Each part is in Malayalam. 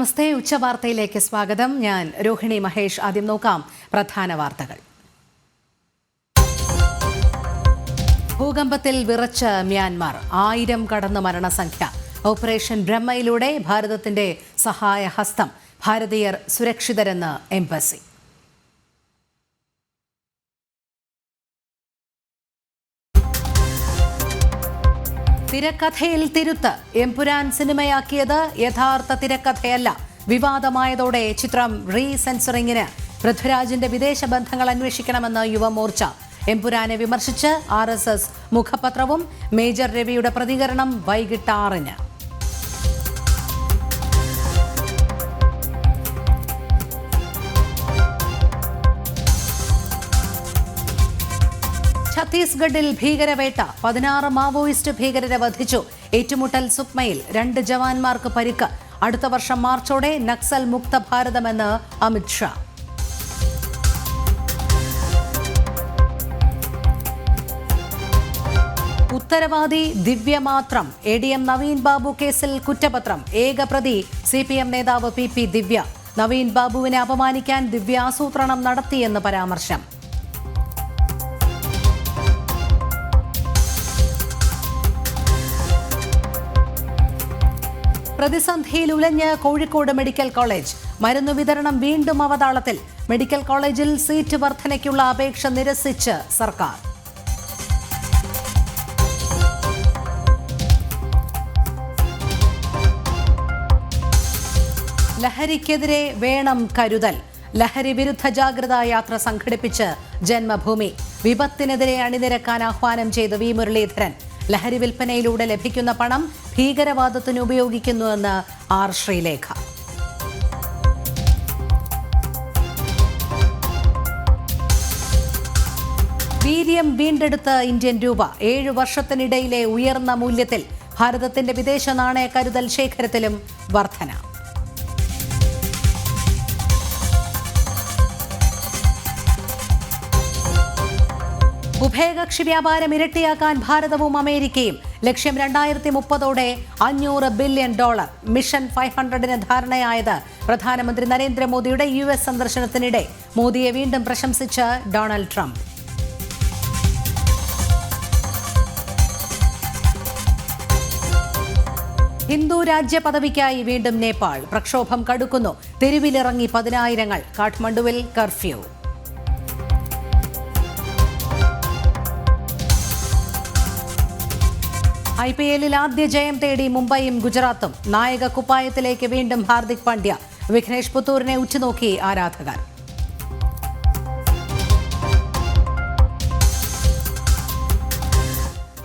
നമസ്തേ, ഉച്ചവാർത്തയിലേക്ക് സ്വാഗതം. ഞാൻ രോഹിണി മഹേഷ്. ആദ്യം നോക്കാം പ്രധാന വാർത്തകൾ. ഭൂകമ്പത്തിൽ വിറച്ച് മ്യാൻമാർ, 1000 കടന്ന് മരണസംഖ്യ. ഓപ്പറേഷൻ ബ്രഹ്മയിലൂടെ ഭാരതത്തിന്റെ സഹായഹസ്തം. ഭാരതീയർ സുരക്ഷിതരെന്ന് എംബസി. തിരക്കഥയിൽ തിരുത്ത്. എമ്പുരാൻ സിനിമയാക്കിയത് യഥാർത്ഥ തിരക്കഥയല്ല. വിവാദമായതോടെ ചിത്രം റീസെൻസറിങ്ങിന്. പൃഥ്വിരാജിന്റെ വിദേശ ബന്ധങ്ങൾ അന്വേഷിക്കണമെന്ന് യുവമോർച്ച. എമ്പുരാനെ വിമർശിച്ച് RSS മുഖപത്രവും. മേജർ രവിയുടെ പ്രതികരണം വൈകിട്ട് 6-ന്. ഛത്തീസ്ഗഡിൽ ഭീകരവേട്ട. 16 മാവോയിസ്റ്റ് ഭീകരരെ വധിച്ചു. ഏറ്റുമുട്ടൽ സുക്മയിൽ 2 ജവാന്മാർക്ക് പരിക്ക്. അടുത്ത വർഷം മാർച്ചോടെ നക്സൽ മുക്ത ഭാരതമെന്ന് അമിത്ഷാ. ഉത്തരവാദി ദിവ്യ മാത്രം. ADM നവീൻ ബാബു കേസിൽ കുറ്റപത്രം. ഏക പ്രതി CPM നേതാവ് PP ദിവ്യ. നവീൻ ബാബുവിനെ അപമാനിക്കാൻ ദിവ്യ ആസൂത്രണം നടത്തിയെന്ന് പരാമർശം. പ്രതിസന്ധിയിൽ ഉലഞ്ഞ് കോഴിക്കോട് മെഡിക്കൽ കോളേജ്. മരുന്നു വിതരണം വീണ്ടും അവതാളത്തിൽ. മെഡിക്കൽ കോളേജിൽ സീറ്റ് വർധനയ്ക്കുള്ള അപേക്ഷ നിരസിച്ച് സർക്കാർ. ലഹരിക്കെതിരെ വേണം കരുതൽ. ലഹരി വിരുദ്ധ ജാഗ്രതാ യാത്ര സംഘടിപ്പിച്ച് ജന്മഭൂമി. വിപത്തിനെതിരെ അണിനിരക്കാൻ ആഹ്വാനം ചെയ്ത് V മുരളീധരൻ. ലഹരി വിൽപ്പനയിലൂടെ ലഭിക്കുന്ന പണം ഭീകരവാദത്തിന് ഉപയോഗിക്കുന്നുവെന്ന് R ശ്രീലേഖ. വീര്യം വീണ്ടെടുത്ത ഇന്ത്യൻ രൂപ. 7 വർഷത്തിനിടയിലെ ഉയർന്ന മൂല്യത്തിൽ. ഭാരതത്തിന്റെ വിദേശ നാണയ കരുതൽ ശേഖരത്തിലും വർധന. ഉഭയകക്ഷി വ്യാപാരം ഇരട്ടിയാക്കാൻ ഭാരതവും അമേരിക്കയും. ലക്ഷ്യം 2030ഓടെ $500 ബില്യൺ. മിഷൻ 500ന് ധാരണയായത് പ്രധാനമന്ത്രി നരേന്ദ്രമോദിയുടെ US സന്ദർശനത്തിനിടെ. മോദിയെ വീണ്ടും പ്രശംസിച്ച് ഡൊണാൾഡ് ട്രംപ്. ഹിന്ദു രാജ്യ പദവിക്കായി വീണ്ടും നേപ്പാൾ. പ്രക്ഷോഭം കടുക്കുന്നു. തെരുവിലിറങ്ങി 10,000. കാഠ്മണ്ഡുവിൽ കർഫ്യൂ. IPLൽ ആദ്യ ജയം തേടി മുംബൈയും ഗുജറാത്തും. നായക കുപ്പായത്തിലേക്ക് വീണ്ടും ഹാർദിക് പാണ്ഡ്യ. വിഘ്നേഷ് പുത്തൂരിനെ ഉറ്റുനോക്കി ആരാധകർ.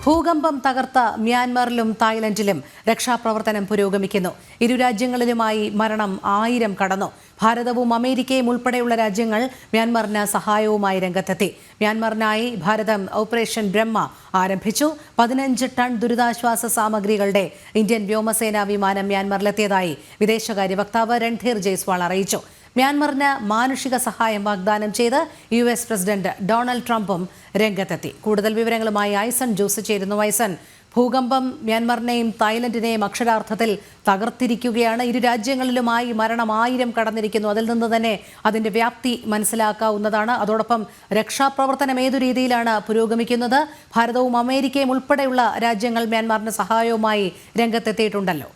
ഭൂകമ്പം തകർത്ത മ്യാൻമറിലും തായ്ലൻഡിലും രക്ഷാപ്രവർത്തനം പുരോഗമിക്കുന്നു. ഇരു രാജ്യങ്ങളിലുമായി മരണം 1000 കടന്നു. ഭാരതവും അമേരിക്കയും ഉൾപ്പെടെയുള്ള രാജ്യങ്ങൾ മ്യാൻമറിന് സഹായവുമായി രംഗത്തെത്തി. മ്യാൻമറിനായി ഭാരതം ഓപ്പറേഷൻ ബ്രഹ്മ ആരംഭിച്ചു. 15 ടൺ ദുരിതാശ്വാസ സാമഗ്രികളുടെ ഇന്ത്യൻ വ്യോമസേനാ വിമാനം മ്യാൻമറിലെത്തിയതായി വിദേശകാര്യ വക്താവ് രൺധീർ ജയ്സ്വാൾ അറിയിച്ചു. മ്യാൻമറിന് മാനുഷിക സഹായം വാഗ്ദാനം ചെയ്ത് US പ്രസിഡന്റ് ഡൊണാൾഡ് ട്രംപും രംഗത്തെത്തി. കൂടുതൽ വിവരങ്ങളുമായി ഐസൺ ജോസ് ചേരുന്നു. ഐസൺ, ഭൂകമ്പം മ്യാൻമറിനെയും തായ്ലൻഡിനെയും അക്ഷരാർത്ഥത്തിൽ തകർത്തിരിക്കുകയാണ്. ഇരു രാജ്യങ്ങളിലുമായി മരണം 1000 കടന്നിരിക്കുന്നു. അതിൽ നിന്ന് തന്നെ അതിന്റെ വ്യാപ്തി മനസ്സിലാക്കാവുന്നതാണ്. അതോടൊപ്പം രക്ഷാപ്രവർത്തനം ഏതു രീതിയിലാണ് പുരോഗമിക്കുന്നത്? ഭാരതവും അമേരിക്കയും ഉൾപ്പെടെയുള്ള രാജ്യങ്ങൾ മ്യാൻമറിന് സഹായവുമായി രംഗത്തെത്തിയിട്ടുണ്ടല്ലോ.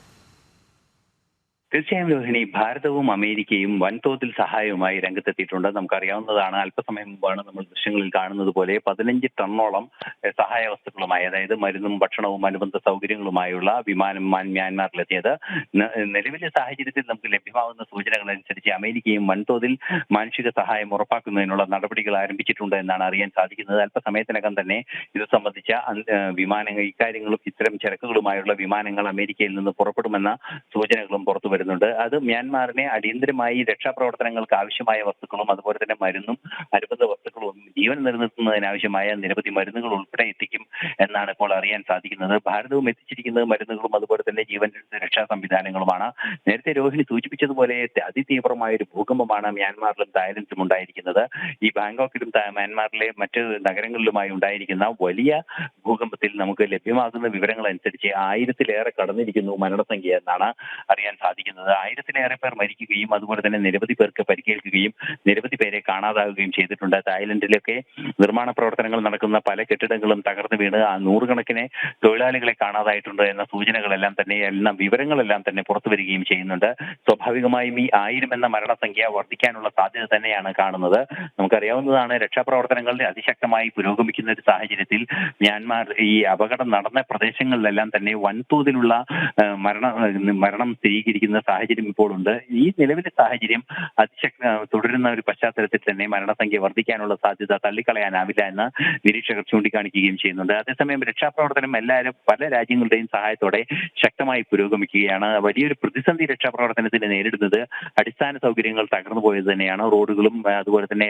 തീർച്ചയായും രോഹിണി, ഭാരതവും അമേരിക്കയും വൻതോതിൽ സഹായവുമായി രംഗത്തെത്തിയിട്ടുണ്ട്. നമുക്കറിയാവുന്നതാണ്, അല്പസമയം മുമ്പാണ് നമ്മൾ ദൃശ്യങ്ങളിൽ കാണുന്നത് പോലെ 15 ടണ്ണോളം സഹായ വസ്തുക്കളുമായി, അതായത് മരുന്നും ഭക്ഷണവും അനുബന്ധ സൗകര്യങ്ങളുമായുള്ള വിമാനം മ്യാൻമാറിലെത്തിയത്. നിലവിലെ സാഹചര്യത്തിൽ നമുക്ക് ലഭ്യമാകുന്ന സൂചനകൾ അനുസരിച്ച് അമേരിക്കയും വൻതോതിൽ മാനുഷിക സഹായം ഉറപ്പാക്കുന്നതിനുള്ള നടപടികൾ ആരംഭിച്ചിട്ടുണ്ട് എന്നാണ് അറിയാൻ സാധിക്കുന്നത്. അല്പസമയത്തിനകം തന്നെ ഇത് സംബന്ധിച്ച വിമാനങ്ങൾ, ഇക്കാര്യങ്ങളും ഇത്തരം ചരക്കുകളുമായുള്ള വിമാനങ്ങൾ അമേരിക്കയിൽ നിന്ന് പുറപ്പെടുമെന്ന സൂചനകളും പുറത്തു വരുന്നുണ്ട്. അത് മ്യാൻമാറിനെ അടിയന്തരമായി രക്ഷാപ്രവർത്തനങ്ങൾക്ക് ആവശ്യമായ വസ്തുക്കളും അതുപോലെ തന്നെ മരുന്നും അനുബന്ധ വസ്തുക്കളും ജീവൻ നിലനിർത്തുന്നതിനാവശ്യമായ നിരവധി മരുന്നുകൾ ഉൾപ്പെടെ എത്തിക്കും എന്നാണ് ഇപ്പോൾ അറിയാൻ സാധിക്കുന്നത്. ഭാരതവും എത്തിച്ചിരിക്കുന്നത് മരുന്നുകളും അതുപോലെ തന്നെ ജീവൻ രക്ഷാ സംവിധാനങ്ങളുമാണ്. നേരത്തെ രോഹിണി സൂചിപ്പിച്ചതുപോലെ അതിതീവ്രമായ ഒരു ഭൂകമ്പമാണ് മ്യാൻമാറിലും തായ്ലൻഡിലും ഉണ്ടായിരിക്കുന്നത്. ഈ ബാങ്കോക്കിലും മ്യാൻമാറിലെ മറ്റ് നഗരങ്ങളിലുമായി ഉണ്ടായിരിക്കുന്ന വലിയ ഭൂകമ്പത്തിൽ നമുക്ക് ലഭ്യമാകുന്ന വിവരങ്ങൾ അനുസരിച്ച് 1000-ലേറെ കടന്നിരിക്കുന്നു മരണസംഖ്യ എന്നാണ് അറിയാൻ സാധിക്കുന്നത്. സംഭവിക്കുന്നത്. 1000-ലേറെ പേർ മരിക്കുകയും അതുപോലെ തന്നെ നിരവധി പേർക്ക് പരിക്കേൽക്കുകയും നിരവധി പേരെ കാണാതാവുകയും ചെയ്തിട്ടുണ്ട്. തായ്ലൻഡിലൊക്കെ നിർമ്മാണ പ്രവർത്തനങ്ങൾ നടക്കുന്ന പല കെട്ടിടങ്ങളും തകർന്നു വീണ് നൂറുകണക്കിന് തൊഴിലാളികളെ കാണാതായിട്ടുണ്ട് എന്ന സൂചനകളെല്ലാം തന്നെ വിവരങ്ങളെല്ലാം തന്നെ പുറത്തു വരികയും ചെയ്യുന്നുണ്ട്. സ്വാഭാവികമായും ഈ 1000 എന്ന മരണസംഖ്യ വർദ്ധിക്കാനുള്ള സാധ്യത തന്നെയാണ് കാണുന്നത്. നമുക്കറിയാവുന്നതാണ്, രക്ഷാപ്രവർത്തനങ്ങൾ അതിശക്തമായി പുരോഗമിക്കുന്ന ഒരു സാഹചര്യത്തിൽ മ്യാൻമാർ ഈ അപകടം നടന്ന പ്രദേശങ്ങളിലെല്ലാം തന്നെ വൻതോതിലുള്ള മരണം സ്ഥിരീകരിക്കുന്ന സാഹചര്യം ഇപ്പോൾ ഉണ്ട്. ഈ നിലവിലെ സാഹചര്യം തുടരുന്ന ഒരു പശ്ചാത്തലത്തിൽ തന്നെ മരണസംഖ്യ വർദ്ധിക്കാനുള്ള സാധ്യത തള്ളിക്കളയാനാവില്ല എന്ന് നിരീക്ഷകർ ചൂണ്ടിക്കാണിക്കുകയും ചെയ്യുന്നുണ്ട്. അതേസമയം രക്ഷാപ്രവർത്തനം പല രാജ്യങ്ങളുടെയും സഹായത്തോടെ ശക്തമായി പുരോഗമിക്കുകയാണ്. വലിയൊരു പ്രതിസന്ധി രക്ഷാപ്രവർത്തനത്തിന് നേരിടുന്നത് അടിസ്ഥാന സൗകര്യങ്ങൾ തകർന്നു പോയത് തന്നെയാണ്. റോഡുകളും അതുപോലെ തന്നെ